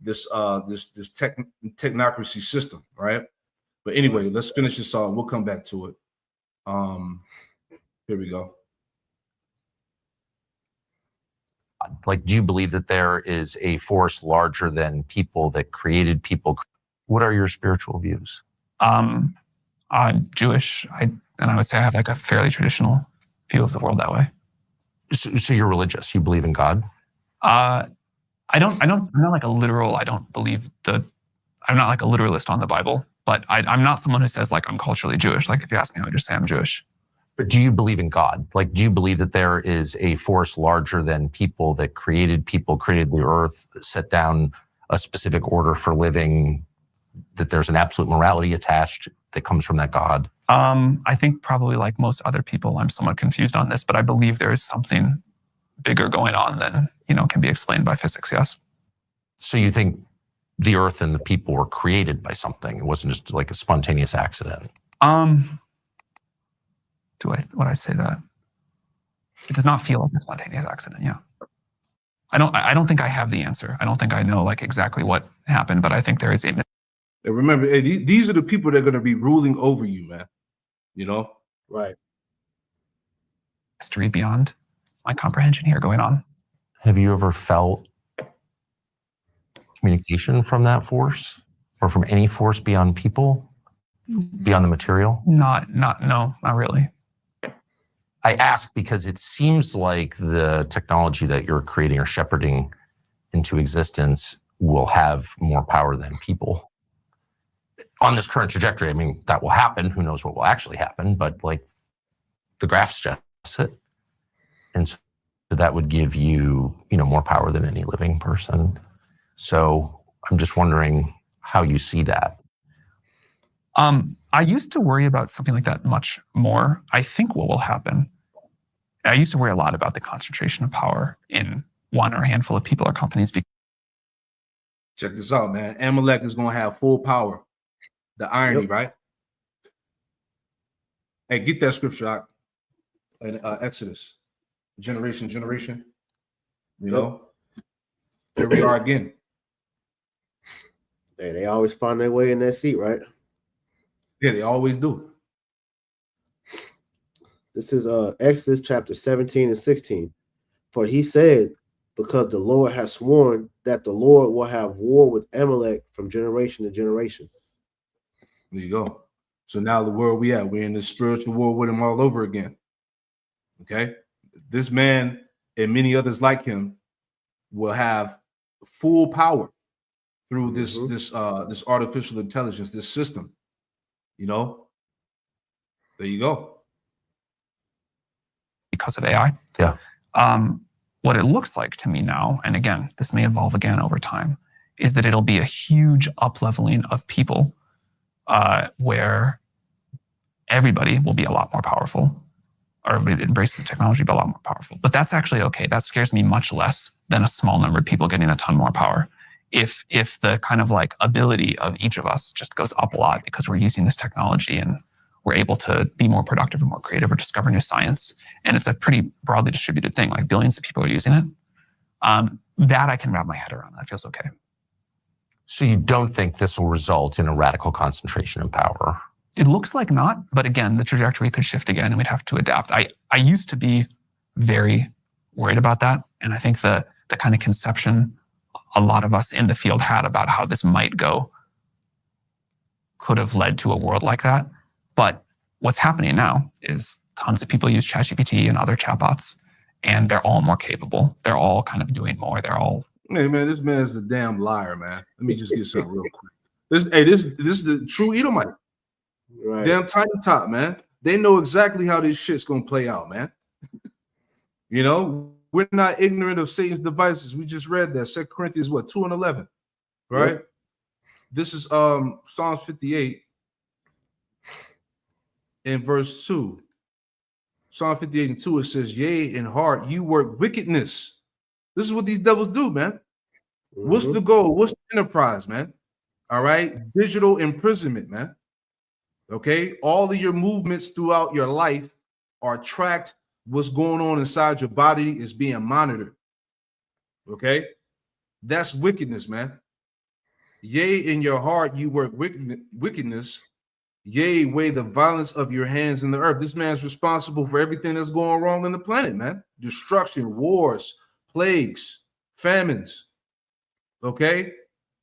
this technocracy system. Right. But anyway, let's finish this off. We'll come back to it. Here we go.
Like, do you believe that there is a force larger than people that created people? What are your spiritual views?
I'm Jewish, and I would say I have like a fairly traditional view of the world that way.
So you're religious. You believe in God?
I'm not like a literal. I'm not like a literalist on the Bible, but I'm not someone who says like I'm culturally Jewish. Like if you ask me, I would just say I'm Jewish.
But do you believe in God? Like, do you believe that there is a force larger than people that created the earth, set down a specific order for living, that there's an absolute morality attached that comes from that God?
I think probably like most other people, I'm somewhat confused on this, but I believe there is something bigger going on than, can be explained by physics, yes.
So you think the earth and the people were created by something? It wasn't just like a spontaneous accident?
Would I say that? It does not feel like a spontaneous accident, yeah. I don't think I have the answer. I don't think I know like exactly what happened, but I think there is a...
And remember, these are the people that are going to be ruling over you, man.
Right.
Mystery beyond my comprehension here going on.
Have you ever felt communication from that force or from any force beyond people, beyond the material?
No, not really.
I ask because it seems like the technology that you're creating or shepherding into existence will have more power than people. On this current trajectory, I mean, that will happen. Who knows what will actually happen? But like the graph suggests it. And so that would give you, more power than any living person. So I'm just wondering how you see that.
I used to worry about something like that much more. I think what will happen, I used to worry a lot about the concentration of power in one or a handful of people or companies.
Check this out, man. Amalek is going to have full power. The irony, right? Hey, get that scripture in Exodus. Generation. Here we are again.
Hey, they always find their way in that seat, right?
Yeah, they always do.
This is Exodus chapter 17 and 16. For he said, because the Lord has sworn that the Lord will have war with Amalek from generation to generation.
There you go. So now the world we at, we're in this spiritual war with him all over again. Okay? This man and many others like him will have full power through this artificial intelligence, this system. There you go.
because of AI.
Yeah.
What it looks like to me now, and again, this may evolve again over time, is that it'll be a huge up-leveling of people where everybody will be a lot more powerful, or everybody that embraces the technology will be a lot more powerful. But that's actually okay. That scares me much less than a small number of people getting a ton more power. If the kind of like ability of each of us just goes up a lot because we're using this technology and we're able to be more productive and more creative or discover new science, and it's a pretty broadly distributed thing, like billions of people are using it, that I can wrap my head around. That feels okay.
So you don't think this will result in a radical concentration in power?
It looks like not, but again, the trajectory could shift again and we'd have to adapt. I used to be very worried about that. And I think the kind of conception a lot of us in the field had about how this might go could have led to a world like that. But what's happening now is tons of people use ChatGPT and other chatbots, and they're all more capable. They're all kind of doing more. They're all...
Hey, man, this man is a damn liar, man. Let me just get something real quick. This is the true Edomite.
Right.
Damn tiny top, man. They know exactly how this shit's gonna play out, man. You know, we're not ignorant of Satan's devices. We just read that 2 Corinthians 2:11, right?
Yep.
This is Psalms 58 in verse 2. Psalm 58 and 2, it says, "Yea, in heart you work wickedness." This is what these devils do, man. What's the goal? What's the enterprise, man? All right, digital imprisonment, man. Okay, all of your movements throughout your life are tracked. What's going on inside your body is being monitored. Okay, that's wickedness, man. Yea, in your heart you work wickedness. Yea, weigh the violence of your hands in the earth. This man's responsible for everything that's going wrong in the planet, man. Destruction, wars, plagues, famines. Okay,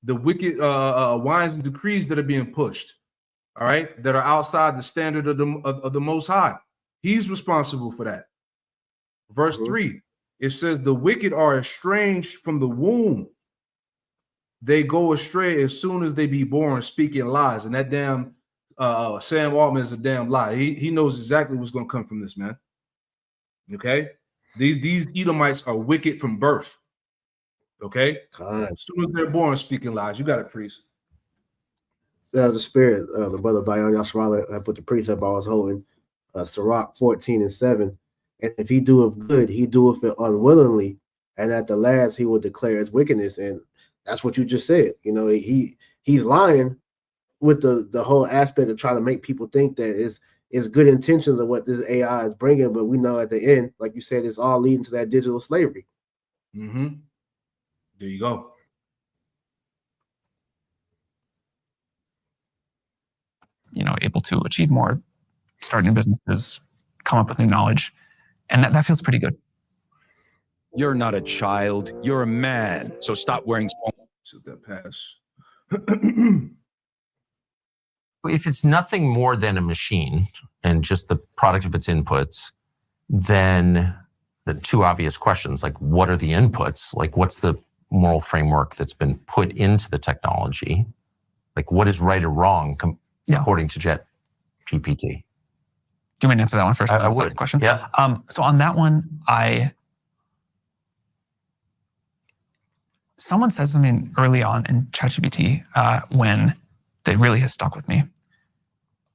the wicked wines and decrees that are being pushed. All right, that are outside the standard of the Most High. He's responsible for that. Verse 3, it says, "The wicked are estranged from the womb. They go astray as soon as they be born, speaking lies." And that damn Sam Altman is a damn lie. He knows exactly what's going to come from this, man. Okay, these Edomites are wicked from birth. Okay, as soon as they're born, speaking lies. You got it, priest.
The spirit, the brother Bayan Yashwala put the precept I was holding, Sirach 14:7. And if he doeth good, he doeth it unwillingly, and at the last he will declare his wickedness. And that's what you just said. You know, he's lying with the whole aspect of trying to make people think that it's good intentions of what this AI is bringing, but we know at the end, like you said, it's all leading to that digital slavery.
Mm-hmm. There you go.
You know, able to achieve more, start new businesses, come up with new knowledge. And that feels pretty good.
You're not a child, you're a man. So stop wearing
Should that pass?
If it's nothing more than a machine and just the product of its inputs, then the two obvious questions, like what are the inputs? Like what's the moral framework that's been put into the technology? Like what is right or wrong according to ChatGPT?
Do you want me to answer that one first?
I would.
Question.
Yeah.
So on that one, someone said something early on in ChatGPT when that really has stuck with me,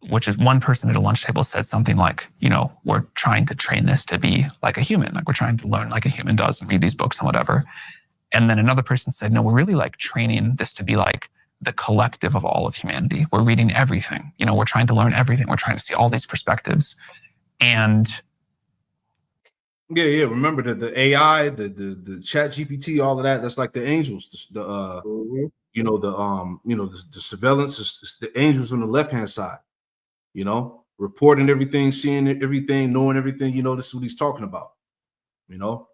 which is one person at a lunch table said something like, you know, we're trying to train this to be like a human, like we're trying to learn like a human does and read these books and whatever. And then another person said, no, we're really like training this to be like the collective of all of humanity. We're reading everything. You know, we're trying to learn everything. We're trying to see all these perspectives. And
yeah. Remember that the AI, the ChatGPT, all of that, that's like the angels. You know, the surveillance is the angels on the left-hand side, you know, reporting everything, seeing everything, knowing everything, you know, this is what he's talking about, you know.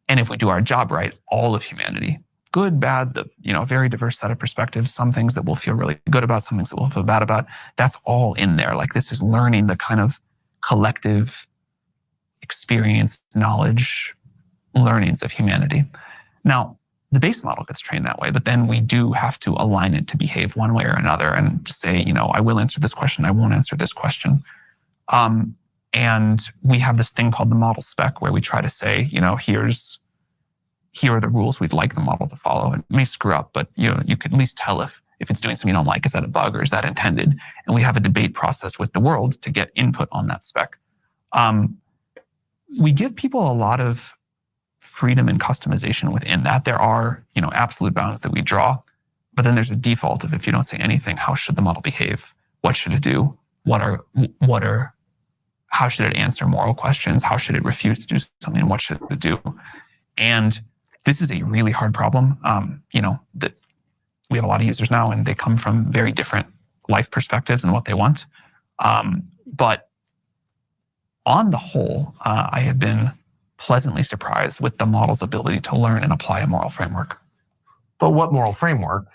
And if we do our job right, all of humanity, good, bad, very diverse set of perspectives, some things that we'll feel really good about, some things that we'll feel bad about, that's all in there. Like this is learning the kind of collective experience, knowledge, learnings of humanity. Now, the base model gets trained that way, but then we do have to align it to behave one way or another and say, I will answer this question, I won't answer this question. And we have this thing called the model spec where we try to say, here are the rules we'd like the model to follow. It may screw up, but you could at least tell if it's doing something you don't like. Is that a bug or is that intended? And we have a debate process with the world to get input on that spec. We give people a lot of freedom and customization within that. There are, absolute bounds that we draw, but then there's a default of if you don't say anything, how should the model behave? What should it do? How should it answer moral questions? How should it refuse to do something? What should it do? And this is a really hard problem. That we have a lot of users now, and they come from very different life perspectives and what they want. But on the whole, I have been pleasantly surprised with the model's ability to learn and apply a moral framework.
But what moral framework?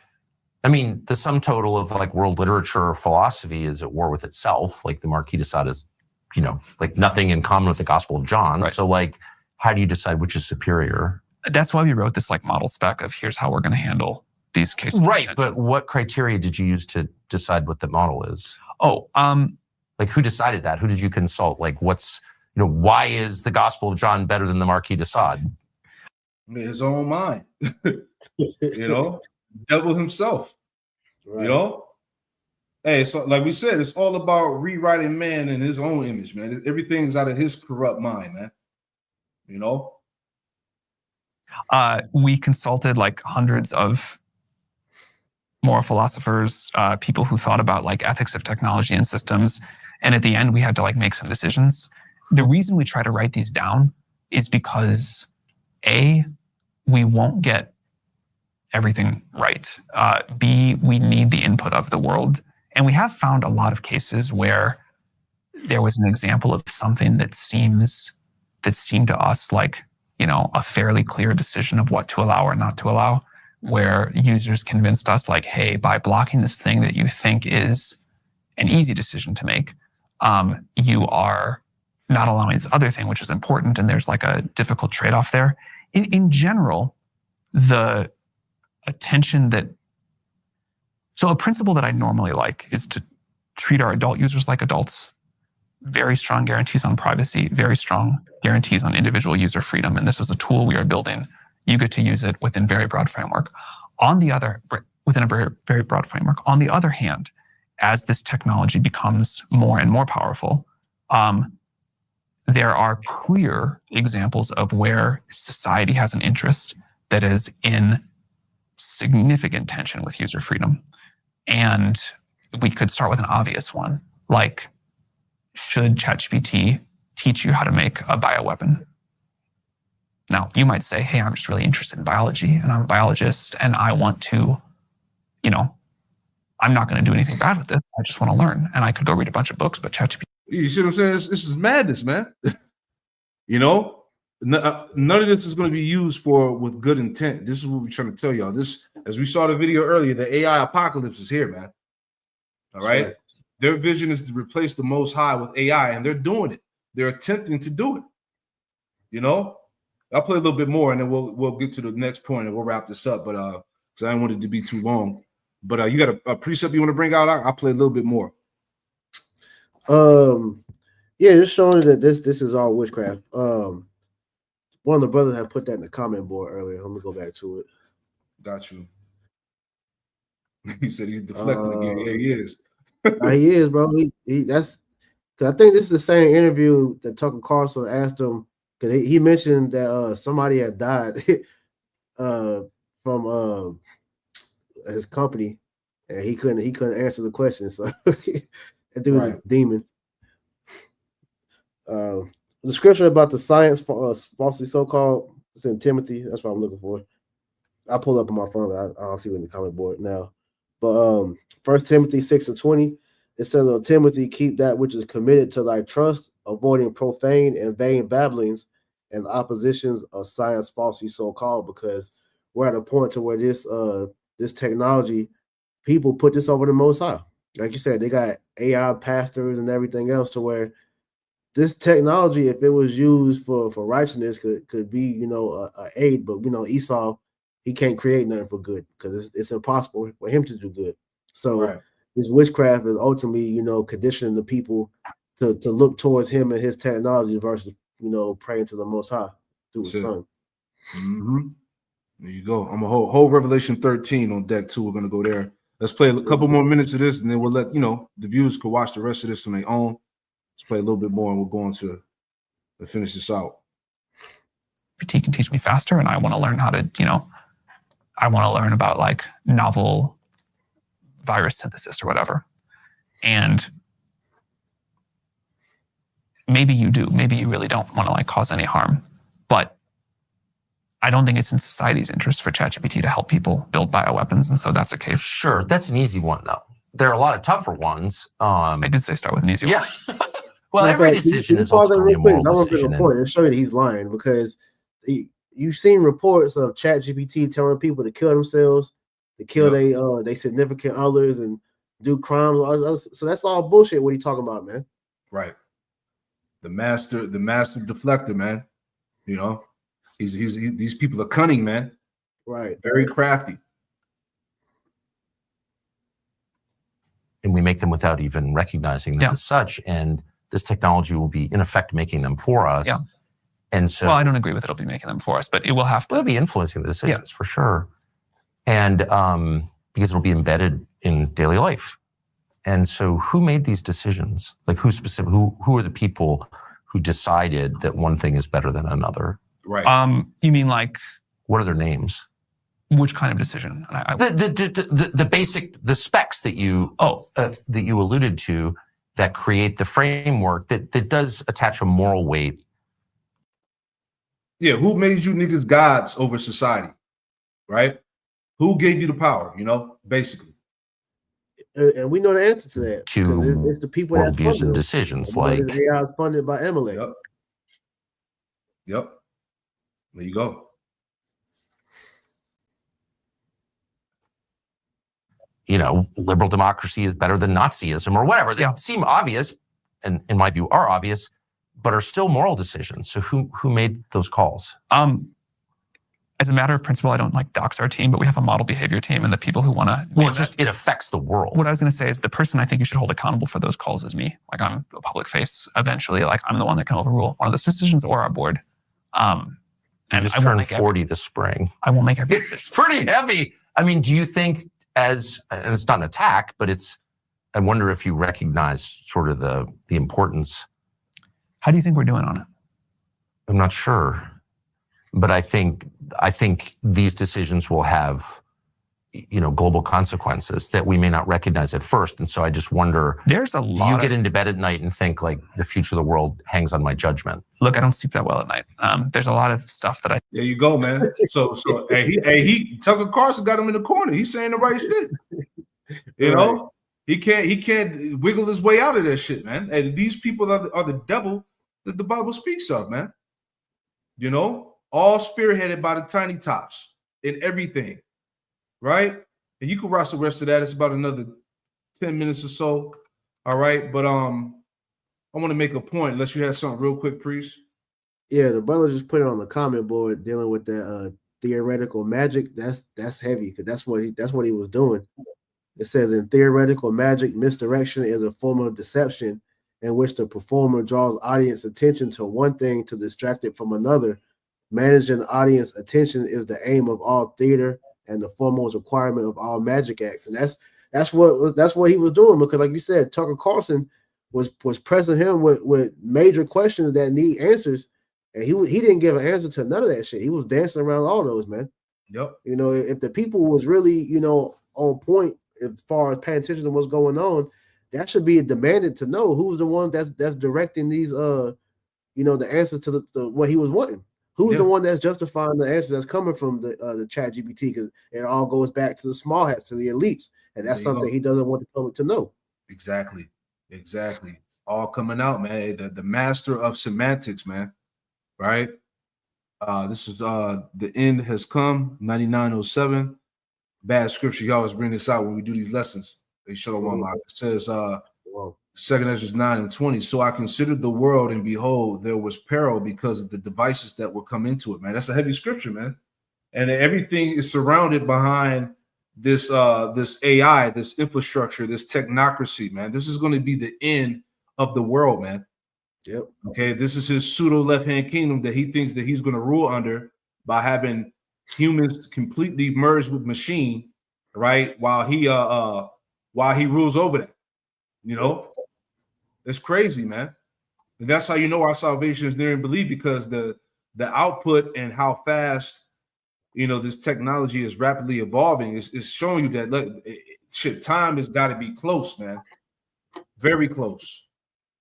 I mean, the sum total of like world literature or philosophy is at war with itself. Like the Marquis de Sade is, like nothing in common with the Gospel of John.
Right.
So like, how do you decide which is superior?
That's why we wrote this like model spec of here's how we're going to handle these cases.
Right, but what criteria did you use to decide what the model is?
Like
who decided that? Who did you consult? Like why is the Gospel of John better than the Marquis de Sade?
His own mind. Devil himself.
Right.
Hey, so like we said, it's all about rewriting man in his own image, man. Everything's out of his corrupt mind, man.
We consulted like hundreds of moral philosophers, people who thought about like ethics of technology and systems. And at the end, we had to like make some decisions. The reason we try to write these down is because A, we won't get everything right. B, we need the input of the world. And we have found a lot of cases where there was an example of something that seemed to us like, a fairly clear decision of what to allow or not to allow, where users convinced us like, hey, by blocking this thing that you think is an easy decision to make, you are not allowing this other thing, which is important. And there's like a difficult trade-off there. In general, the attention so a principle that I normally like is to treat our adult users like adults. Very strong guarantees on privacy, very strong guarantees on individual user freedom. And this is a tool we are building. You get to use it within very broad framework. Within a very, very broad framework. On the other hand, as this technology becomes more and more powerful, there are clear examples of where society has an interest that is in significant tension with user freedom. And we could start with an obvious one, like, should ChatGPT teach you how to make a bioweapon? Now, you might say, hey, I'm just really interested in biology and I'm a biologist and I want to, I'm not going to do anything bad with this. I just want to learn. And I could go read a bunch of books, but ChatGPT.
You see what I'm saying? This is madness, man. None of this is going to be used with good intent. This is what we're trying to tell y'all. This, as we saw the video earlier, the AI apocalypse is here, man. All right. Sure. Their vision is to replace the Most High with AI, and they're doing it. They're attempting to do it. I'll play a little bit more, and then we'll get to the next point, and we'll wrap this up. But because I didn't want it to be too long. But you got a precept you want to bring out? I'll play a little bit more.
Yeah, just showing that this is all witchcraft. One of the brothers had put that in the comment board earlier. Let me go back to it.
Got you. He said he's deflecting again. Yeah, he is.
He is, bro. That's because I think this is the same interview that Tucker Carlson asked him, because he mentioned that somebody had died from his company, and he couldn't answer the question. So that dude was a demon. The scripture about the science falsely so-called, it's in Timothy. That's what I'm looking for. I'll pull up on my phone. I don't see it in the comment board now. But 1 Timothy 6:20, it says, "O Timothy, keep that which is committed to thy trust, avoiding profane and vain babblings and oppositions of science falsely so-called," because we're at a point to where this technology, people put this over the Most High. Like you said, they got AI pastors and everything else to where this technology, if it was used for righteousness, could be, a aid. But Esau, he can't create nothing for good because it's impossible for him to do good. So
Right.
this witchcraft is ultimately, you know, conditioning the people to look towards him and his technology versus, you know, praying to the Most High through his son.
Mm-hmm. There you go. I'm a whole Revelation 13 on deck too. We're gonna go there. Let's play a couple more minutes of this, and then we'll let the viewers can watch the rest of this on their own. Let's play a little bit more, and we'll go on to finish this out.
GPT can teach me faster, and I want to learn how to, I want to learn about like novel virus synthesis or whatever. And maybe you do. Maybe you really don't want to like cause any harm. But I don't think it's in society's interest for ChatGPT to help people build bioweapons. And so that's a case.
Sure, that's an easy one though. There are a lot of tougher ones.
I did say start with an easy one.
Yeah. Well, every decision is ultimately a moral decision.
I want to show you that he's lying because you've seen reports of ChatGPT telling people to kill themselves, to kill they significant others, and do crimes. So that's all bullshit. What he talking about, man?
Right. The master deflector, man. You know, these people are cunning, man.
Right.
Very crafty.
And we make them without even recognizing them as such. And this technology will be, in effect, making them for us.
Yeah.
And so,
well, I don't agree with it'll be making them for us, but it will have to.
It'll be influencing the decisions for sure. And because it'll be embedded in daily life. And so who made these decisions? Like who are the people who decided that one thing is better than another?
Right.
You mean like,
what are their names?
Which kind of decision?
The basic, the specs that you alluded to that create the framework that does attach a moral weight.
Yeah, who made you niggas gods over society? Right? Who gave you the power, basically?
And we know the answer to that.
To
it's the people that
views and decisions like
AI is funded by Amalek.
Yep. There you go.
Liberal democracy is better than Nazism or whatever. They seem obvious, and in my view are obvious, but are still moral decisions. So who made those calls?
As a matter of principle, I don't like dox our team, but we have a model behavior team, and the people who want to.
Well, it affects the world.
What I was going to say is the person I think you should hold accountable for those calls is me. Like I'm a public face. Eventually, like I'm the one that can overrule one of those decisions or our board.
And I just turned 40 this spring.
I won't make it.
It's pretty heavy. I mean, do you think and it's not an attack, but I wonder if you recognize sort of the importance.
How do you think we're doing on it?
I'm not sure, but I think these decisions will have, global consequences that we may not recognize at first. And so I just wonder,
there's a lot.
Do you get into bed at night and think like the future of the world hangs on my judgment?
Look, I don't sleep that well at night. There's a lot of stuff that
There you go, man. So he Tucker Carlson got him in the corner. He's saying the right shit. You know, he can't wiggle his way out of that shit, man. And these people are the devil that the Bible speaks of, man. All spearheaded by the tiny tops in everything, right? And you can watch the rest of that. It's about another 10 minutes or so. All right, but I want to make a point. Unless you have something real quick, Priest.
Yeah, the brother just put it on the comment board dealing with that theoretical magic. That's heavy because that's what he was doing. It says in theoretical magic, misdirection is a form of deception in which the performer draws audience attention to one thing to distract it from another. Managing audience attention is the aim of all theater and the foremost requirement of all magic acts. And that's what he was doing, because like you said, Tucker Carlson was pressing him with major questions that need answers, and he didn't give an answer to none of that shit. He was dancing around all those, man.
Yep.
If the people was really, on point as far as paying attention to what's going on, that should be demanded to know who's the one that's directing these the answers to the what he was wanting. Who's the one that's justifying the answers that's coming from the chat GPT? Because it all goes back to the small hats, to the elites. And that's something he doesn't want the public to know.
Exactly. All coming out, man. The master of semantics, man. Right? This is the end has come, 9907. Bad scripture. You always bring this out when we do these lessons. They show one. It says 2 Ezra 9:20. So I considered the world, and behold, there was peril because of the devices that were come into it, man. That's a heavy scripture, man. and everything is surrounded behind this this AI, this infrastructure, this technocracy, man. This is going to be the end of the world, man.
Yep.
Okay, this is his pseudo left-hand kingdom that he thinks that he's going to rule under by having humans completely merged with machine, right? While he rules over that, you know, it's crazy, man. And that's how you know our salvation is near and believe, because the output and how fast, you know, this technology is rapidly evolving is showing you that look, shit, time has got to be close, man, very close.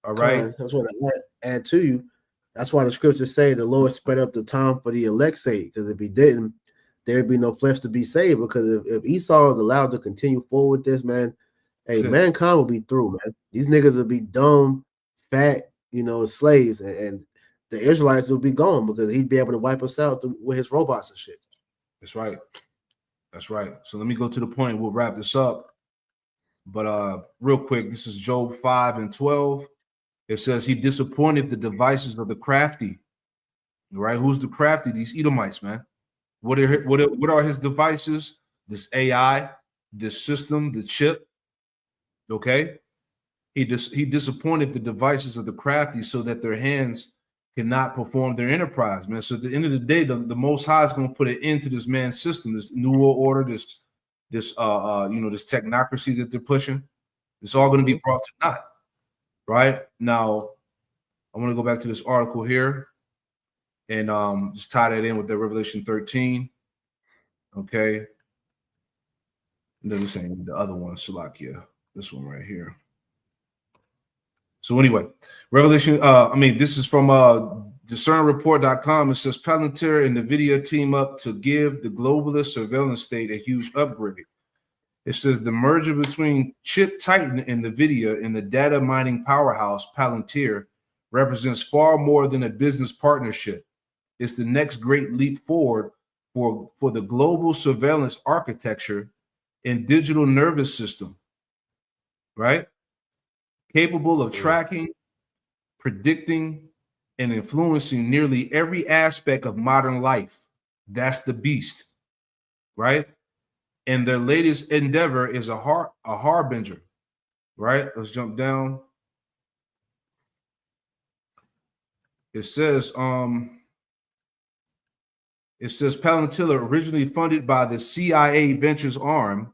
All right.
That's what I add to you. That's why the scriptures say the Lord sped up the time for the elect's sake, because if he didn't, there'd be no flesh to be saved. Because if Esau is allowed to continue forward with this, man, hey, mankind will be through, man. These niggas will be dumb, fat, you know, slaves, and the Israelites will be gone because he'd be able to wipe us out with his robots and shit.
That's right. That's right. So let me go to the point. We'll wrap this up. But real quick, this is Job 5:12. It says he disappointed the devices of the crafty. Right? Who's the crafty? These Edomites, man. What are his devices? This AI, this system, the chip. Okay. He disappointed the devices of the crafty so that their hands cannot perform their enterprise, man. So at the end of the day, the Most High is going to put an end to this man's system, this new world order, this this technocracy that they're pushing. It's all going to be brought to naught. Right now, I want to go back to this article here and just tie that in with the Revelation 13. Okay. And then we're saying the other one, Shalakia, this one right here. So anyway, Revelation, this is from discernreport.com. It says Palantir and NVIDIA team up to give the globalist surveillance state a huge upgrade. It says the merger between chip titan and NVIDIA and the data mining powerhouse Palantir represents far more than a business partnership. It's the next great leap forward for the global surveillance architecture and digital nervous system, right? Capable of tracking, predicting, and influencing nearly every aspect of modern life. That's the beast, right? And their latest endeavor is a harbinger, right? Let's jump down. It says Palantir, originally funded by the CIA Ventures arm,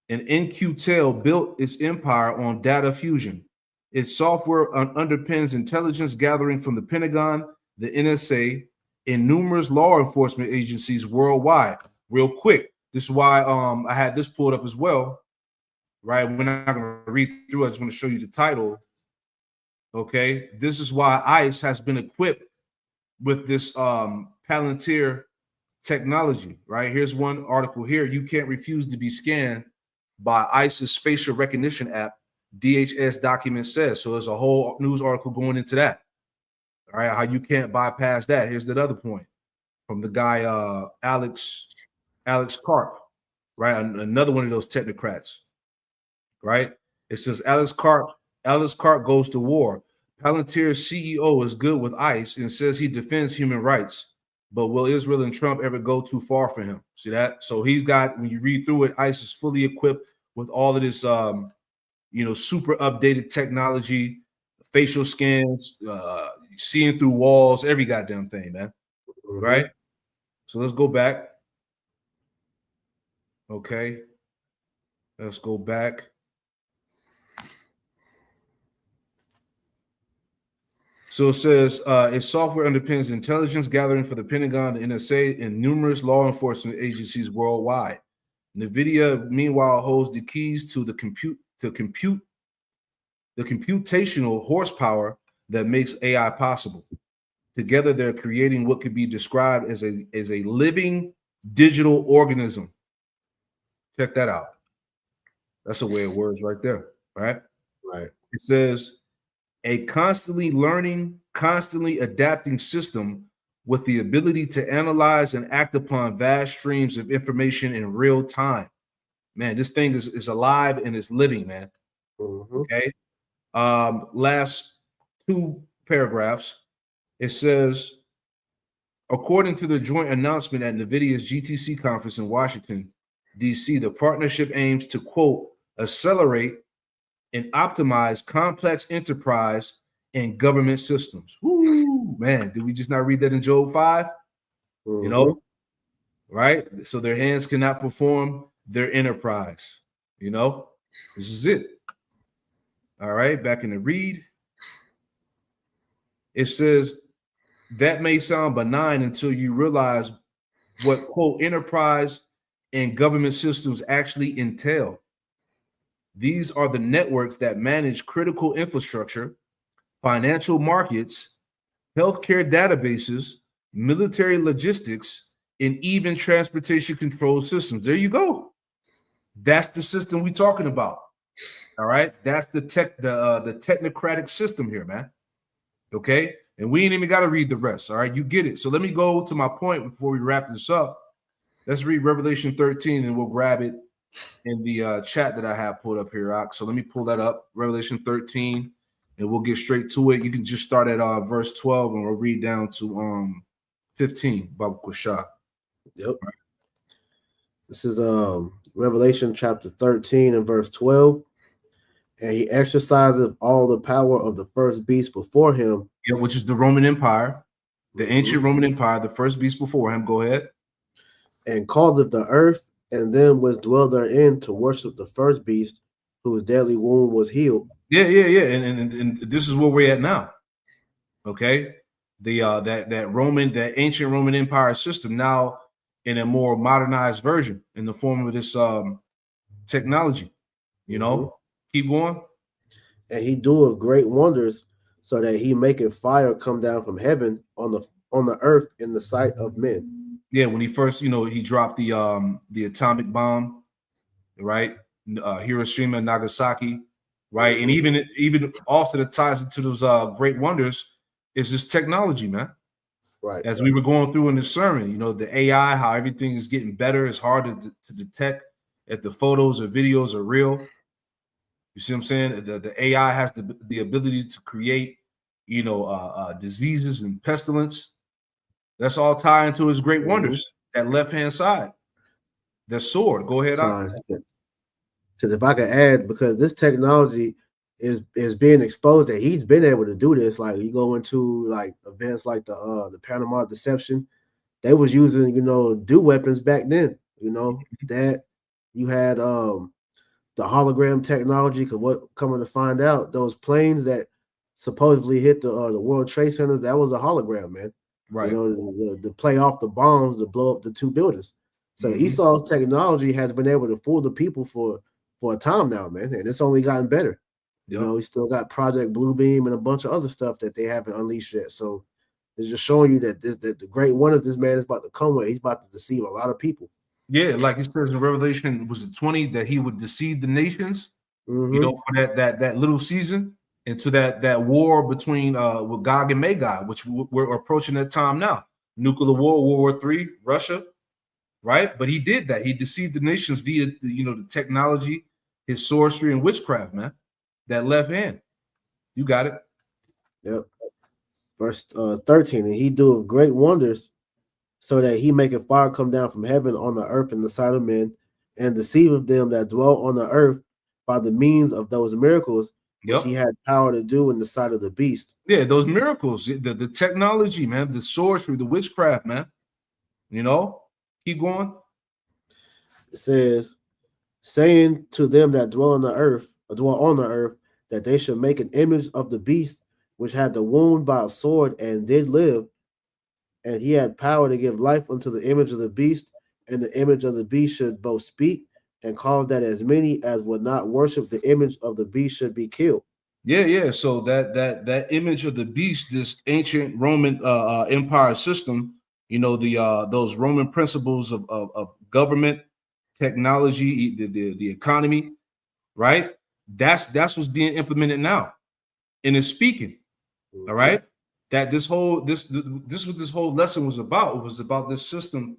and In-Q-Tel built its empire on data fusion. Its software underpins intelligence gathering from the Pentagon, the NSA, and numerous law enforcement agencies worldwide. Real quick, this is why I had this pulled up as well, right? We're not going to read through it. I just want to show you the title. Okay, this is why ICE has been equipped with this Palantir technology, right? Here's one article here. You can't refuse to be scanned by ICE's facial recognition app, DHS document says. So there's a whole news article going into that. All right, how you can't bypass that. Here's the other point from the guy Alex Karp, right? Another one of those technocrats, right? It says Alex Karp goes to war. Palantir's CEO is good with ICE and says he defends human rights. But will Israel and Trump ever go too far for him? See that? So he's got, when you read through it, ICE is fully equipped with all of this, super updated technology, facial scans, seeing through walls, every goddamn thing, man. Mm-hmm. Right? So let's go back. Okay. Let's go back. So it says its software underpins intelligence gathering for the Pentagon, the NSA, and numerous law enforcement agencies worldwide. NVIDIA, meanwhile, holds the keys to the computational horsepower that makes AI possible. Together, they're creating what could be described as a living digital organism. Check that out. That's a way of words right there, right?
Right.
It says a constantly learning, constantly adapting system with the ability to analyze and act upon vast streams of information in real time. Man, this thing is alive and it's living, man. Mm-hmm. Okay. Last two paragraphs. It says, According to the joint announcement at NVIDIA's GTC conference in Washington, D.C., the partnership aims to, quote, accelerate and optimize complex enterprise and government systems. Woo, man, did we just not read that in Job 5? You know, right? So their hands cannot perform their enterprise. You know, this is it. All right, back in the read. It says, that may sound benign until you realize what, quote, enterprise and government systems actually entail. These are the networks that manage critical infrastructure, financial markets, healthcare databases, military logistics, and even transportation control systems. There you go. That's the system we're talking about. All right. That's the technocratic system here, man. Okay. And we ain't even got to read the rest. All right. You get it. So let me go to my point before we wrap this up. Let's read Revelation 13 and we'll grab it in the chat that I have pulled up here. So let me pull that up. Revelation 13, and we'll get straight to it. You can just start at verse 12 and we'll read down to 15. Babu Kushah.
Yep. Right. This is Revelation chapter 13 and verse 12. And he exercises all the power of the first beast before him.
Yeah, which is the Roman Empire, the ancient Roman Empire, the first beast before him. Go ahead.
And causeth the earth and them which dwell therein to worship the first beast, whose deadly wound was healed.
Yeah. And this is where we're at now. Okay. That ancient Roman Empire system now in a more modernized version in the form of this technology. You know, keep going.
And he doeth great wonders, so that he maketh fire come down from heaven on the earth in the sight of men.
Yeah, when he first, he dropped the atomic bomb, right? Hiroshima and Nagasaki, right? And even also that ties into those great wonders is this technology, man.
Right.
As we were going through in the sermon, the AI, how everything is getting better. It's hard to detect if the photos or videos are real. You see what I'm saying? The AI has the ability to create, diseases and pestilence. That's all tied into his great wonders. That left-hand side, that sword. Go ahead.
Because if I could add, because this technology is being exposed, that he's been able to do this. Like you go into like events like the Panama Deception, they was using dew weapons back then. That you had the hologram technology. Because what coming to find out, those planes that supposedly hit the World Trade Center, that was a hologram, man.
Right.
To play off the bombs to blow up the two buildings. So Esau's technology has been able to fool the people for a time now, man, and it's only gotten better. We still got Project Bluebeam and a bunch of other stuff that they haven't unleashed yet. So it's just showing you that the great wonder this man is about to come with. He's about to deceive a lot of people.
Yeah, like it says in Revelation, was it 20 that he would deceive the nations? For that little season into that war between with Gog and Magog, which we're approaching that time now. Nuclear war, World War III, Russia, right? But he did that. He deceived the nations via the technology, his sorcery and witchcraft, man. That left hand. You got it.
Yep. Verse 13, and he doeth great wonders, so that he maketh fire come down from heaven on the earth in the sight of men, and deceiveth them that dwell on the earth by the means of those miracles which he had power to do in the sight of the beast.
Yeah, those miracles, the technology, man, the sorcery, the witchcraft, man. Keep going.
It says, saying to them that dwell on the earth, that they should make an image of the beast, which had the wound by a sword and did live, and he had power to give life unto the image of the beast, and the image of the beast should both speak and cause that as many as would not worship the image of the beast should be killed.
Yeah. So that image of the beast, this ancient Roman empire system, those Roman principles of government, technology, the economy, right? That's what's being implemented now, and it's speaking. All right, that this what this whole lesson was about. It was about this system,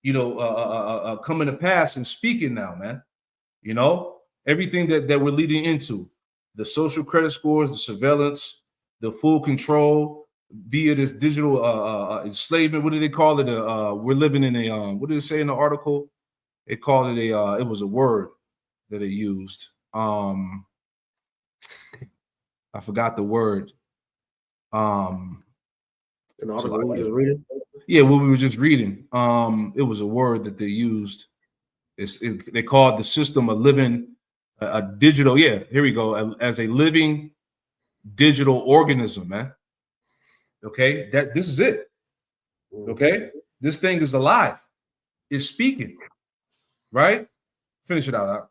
coming to pass and speaking now, man. Everything that we're leading into, the social credit scores, the surveillance, the full control, via this digital enslavement. What do they call it? We're living in a what did it say in the article? They called it it was a word that they used. I forgot the word.
In the article we just reading?
Yeah, what we were just reading. It was a word that they used. They called the system a digital. Yeah, here we go. As a living digital organism, man. Okay, this is it. Okay, this thing is alive. It's speaking. Right? Finish it out.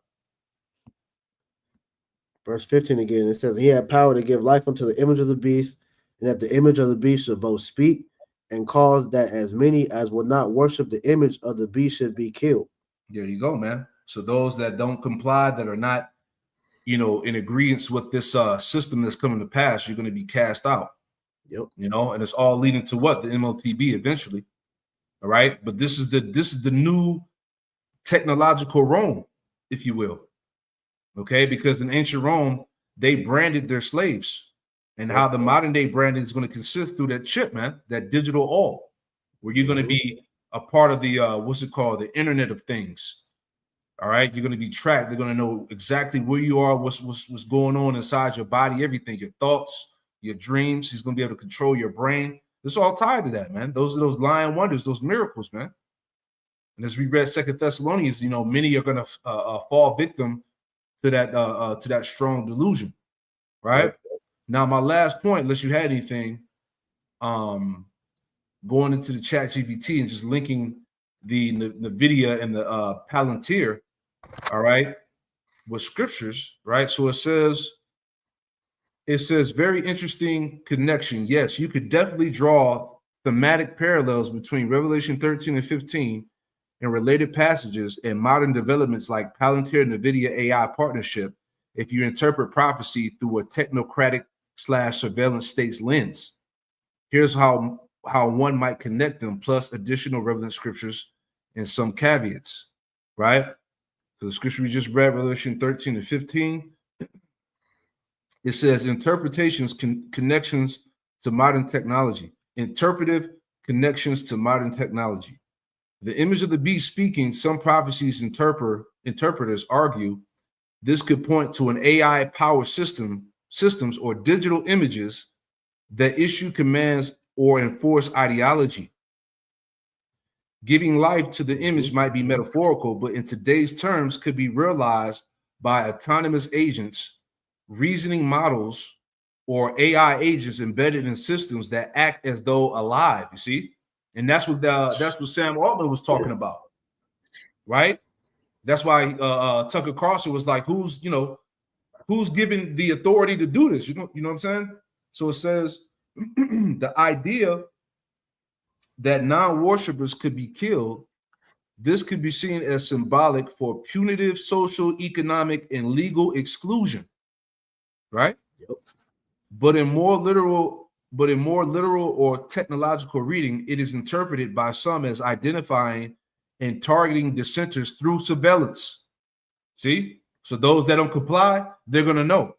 Verse 15 again, it says, he had power to give life unto the image of the beast, and that the image of the beast should both speak and cause that as many as would not worship the image of the beast should be killed.
There you go, man. So those that don't comply, that are not, in agreement with this system that's coming to pass, you're going to be cast out.
Yep.
And it's all leading to what? The MOTB eventually. All right. But this is the new technological Rome, if you will. Okay, because in ancient Rome, they branded their slaves, and how the modern day branding is going to consist through that chip, man, that digital all, where you're going to be a part of the what's it called, the Internet of Things. All right, you're going to be tracked. They're going to know exactly where you are, what's going on inside your body, everything, your thoughts, your dreams. He's going to be able to control your brain. It's all tied to that, man. Those are those lying wonders, those miracles, man. And as we read 2 Thessalonians, many are going to fall victim to that strong delusion, right? Yep. Now, my last point, unless you had anything, going into the chat GPT and just linking the NVIDIA and the Palantir, all right, with scriptures, right? So it says very interesting connection. Yes, you could definitely draw thematic parallels between Revelation 13 and 15 and related passages and modern developments like Palantir and NVIDIA AI partnership if you interpret prophecy through a technocratic / surveillance state's lens. Here's how one might connect them, plus additional relevant scriptures and some caveats, right? So the scripture we just read, Revelation 13 and 15, it says interpretations, connections to modern technology, interpretive connections to modern technology. The image of the beast speaking, some prophecies interpreters argue this could point to an AI power systems or digital images that issue commands or enforce ideology. Giving life to the image might be metaphorical, but in today's terms could be realized by autonomous agents, reasoning models, or AI agents embedded in systems that act as though alive, you see? And that's what Sam Altman was talking about, right? That's why Tucker Carlson was like, who's given the authority to do this? You know what I'm saying? So it says the idea that non-worshipers could be killed, this could be seen as symbolic for punitive social, economic, and legal exclusion, right?
Yep.
But in more literal or technological reading, it is interpreted by some as identifying and targeting dissenters through surveillance. See? So those that don't comply, they're going to know.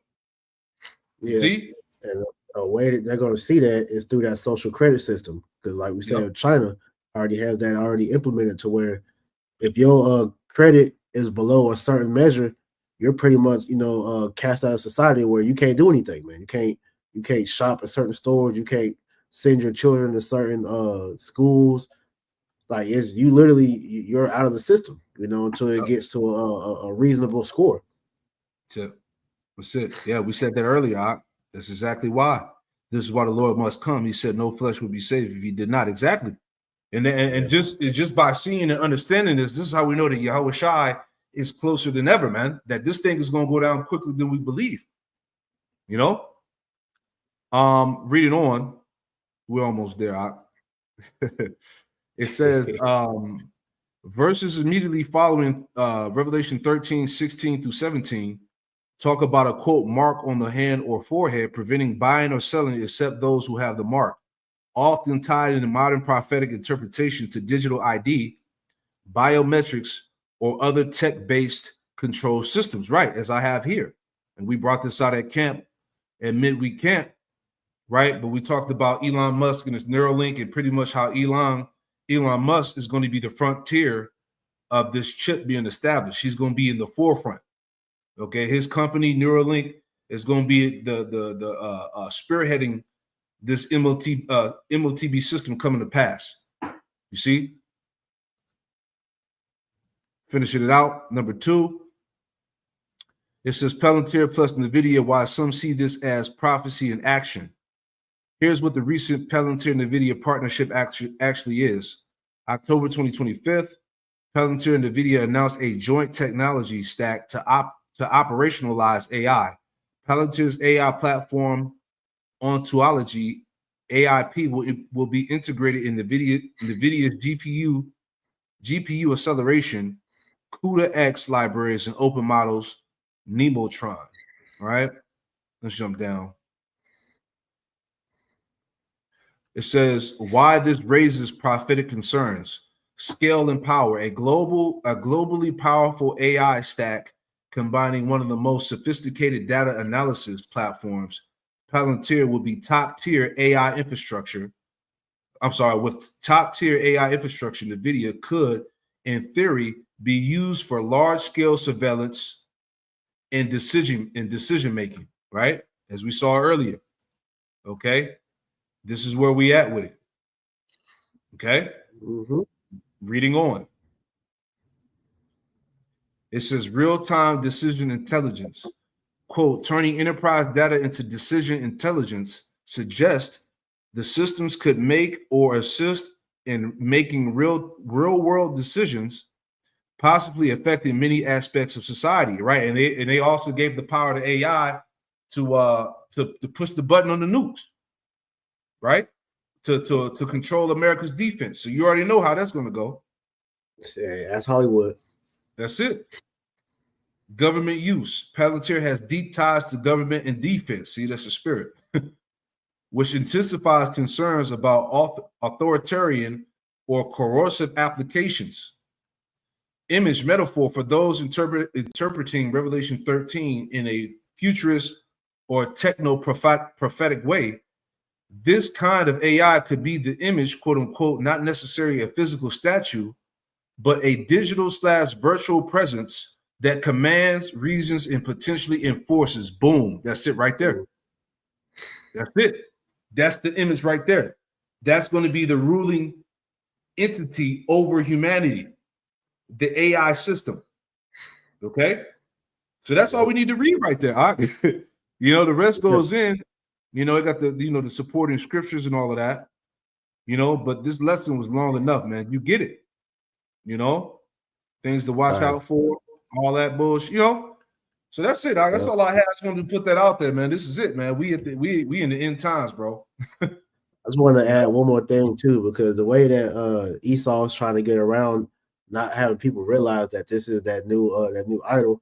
Yeah.
See?
And a way that they're going to see that is through that social credit system. Because like we said, China already has that already implemented to where if your credit is below a certain measure, you're pretty much, cast out of society where you can't do anything, man. You can't shop at certain stores. You can't send your children to certain schools. Like you're out of the system, until it gets to a reasonable score.
That's it. Yeah, we said that earlier. That's exactly why. This is why the Lord must come. He said no flesh would be saved if he did not. Exactly. And just by seeing and understanding this is how we know that Yahweh Shai is closer than ever, man. That this thing is going to go down quicker than we believe. Reading on, we're almost there. It says verses immediately following Revelation 13, 16 through 17 talk about a quote mark on the hand or forehead preventing buying or selling except those who have the mark, often tied in the modern prophetic interpretation to digital ID, biometrics, or other tech-based control systems, right, as I have here. And we brought this out at camp, at midweek camp, right? But we talked about Elon Musk and his Neuralink, and pretty much how Elon Musk is going to be the frontier of this chip being established. He's going to be in the forefront. Okay, his company Neuralink is going to be the spearheading this MOTB system coming to pass. You see, finishing it out. Number 2, it says Palantir plus NVIDIA. Why some see this as prophecy in action. Here's what the recent Palantir NVIDIA partnership actually is. October 2025, Palantir and NVIDIA announced a joint technology stack to operationalize AI. Palantir's AI platform, Ontology AIP, will be integrated in NVIDIA's GPU acceleration, CUDA-X libraries, and open models, Nemotron. All right, let's jump down. It says why this raises prophetic concerns. Scale and power. A globally powerful AI stack combining one of the most sophisticated data analysis platforms. Palantir will be top-tier AI infrastructure. With top-tier AI infrastructure, NVIDIA could, in theory, be used for large-scale surveillance and decision making, right? As we saw earlier. Okay, this is where we at with it. Okay, reading on. It says real-time decision intelligence. Quote, turning enterprise data into decision intelligence suggests the systems could make or assist in making real-world decisions, possibly affecting many aspects of society, right? And they also gave the power to AI to push the button on the nukes, right? To control America's defense. So you already know how that's going to go.
Yeah, that's Hollywood.
That's it. Government use. Palantir has deep ties to government and defense. See, that's the spirit, which intensifies concerns about authoritarian or coercive applications. Image metaphor for those interpreting Revelation 13 in a futurist or techno-prophetic way. This kind of AI could be the image, quote unquote, not necessarily a physical statue, but a digital/virtual presence that commands, reasons, and potentially enforces. Boom. That's it right there. That's it. That's the image right there. That's going to be the ruling entity over humanity, the AI system. Okay? So that's all we need to read right there. The rest goes in. It got the supporting scriptures and all of that. But this lesson was long enough, man. You get it. Things to watch out for. All that bullshit, So that's it. That's all I had. I just wanted to put that out there, man. This is it, man. We in the end times, bro.
I just want to add one more thing too, because the way that Esau is trying to get around not having people realize that this is that new idol,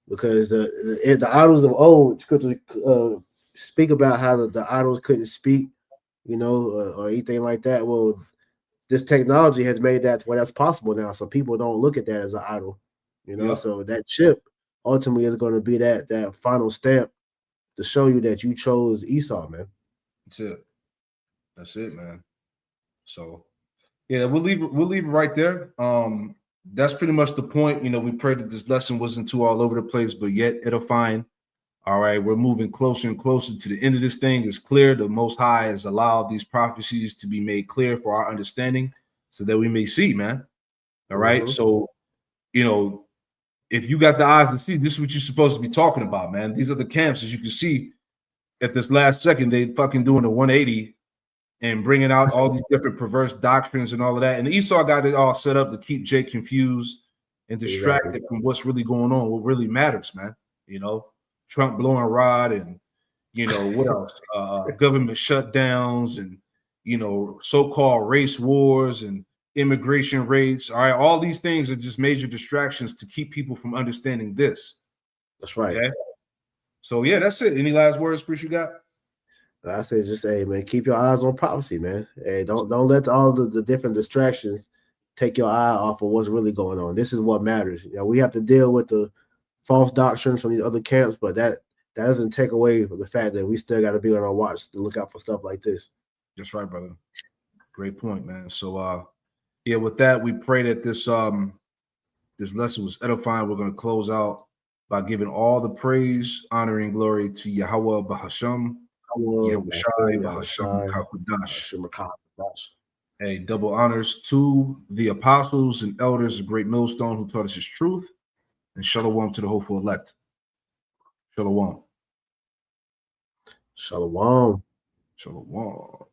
because the idols of old could speak about how the idols couldn't speak, or anything like that. Well, this technology has made that to where that's possible now, so people don't look at that as an idol. So that chip ultimately is going to be that final stamp to show you that you chose Esau, man.
That's it, man. So yeah, we'll leave it right there. That's pretty much the point. We prayed that this lesson wasn't too all over the place, but yet edifying. All right, we're moving closer and closer to the end of this thing. It's clear the Most High has allowed these prophecies to be made clear for our understanding so that we may see, man. All right. So, if you got the eyes to see, this is what you're supposed to be talking about, man. These are the camps, as you can see at this last second, they fucking doing a 180 and bringing out all these different perverse doctrines and all of that. And Esau got it all set up to keep Jake confused and distracted from what's really going on, what really matters, man. Trump blowing rod and, what else? Government shutdowns and, so-called race wars and immigration rates. All right. All these things are just major distractions to keep people from understanding this.
That's right.
Okay? So, yeah, that's it. Any last words, Priest, you got?
I say just, hey, man, keep your eyes on prophecy, man. Hey, don't let all the different distractions take your eye off of what's really going on. This is what matters. We have to deal with the false doctrines from these other camps, but that that doesn't take away from the fact that we still got to be on our watch to look out for stuff like this.
That's right, brother. Great point, man. So yeah, with that, we pray that this lesson was edifying. We're going to close out by giving all the praise, honor, and glory to Yahweh Bahasham, Yahushai Bahasham Hakodash. Hey, double honors to the apostles and elders of Great Millstone who taught us his truth, and shalom to the hopeful elect. Shalom.
Shalom.
Shalom.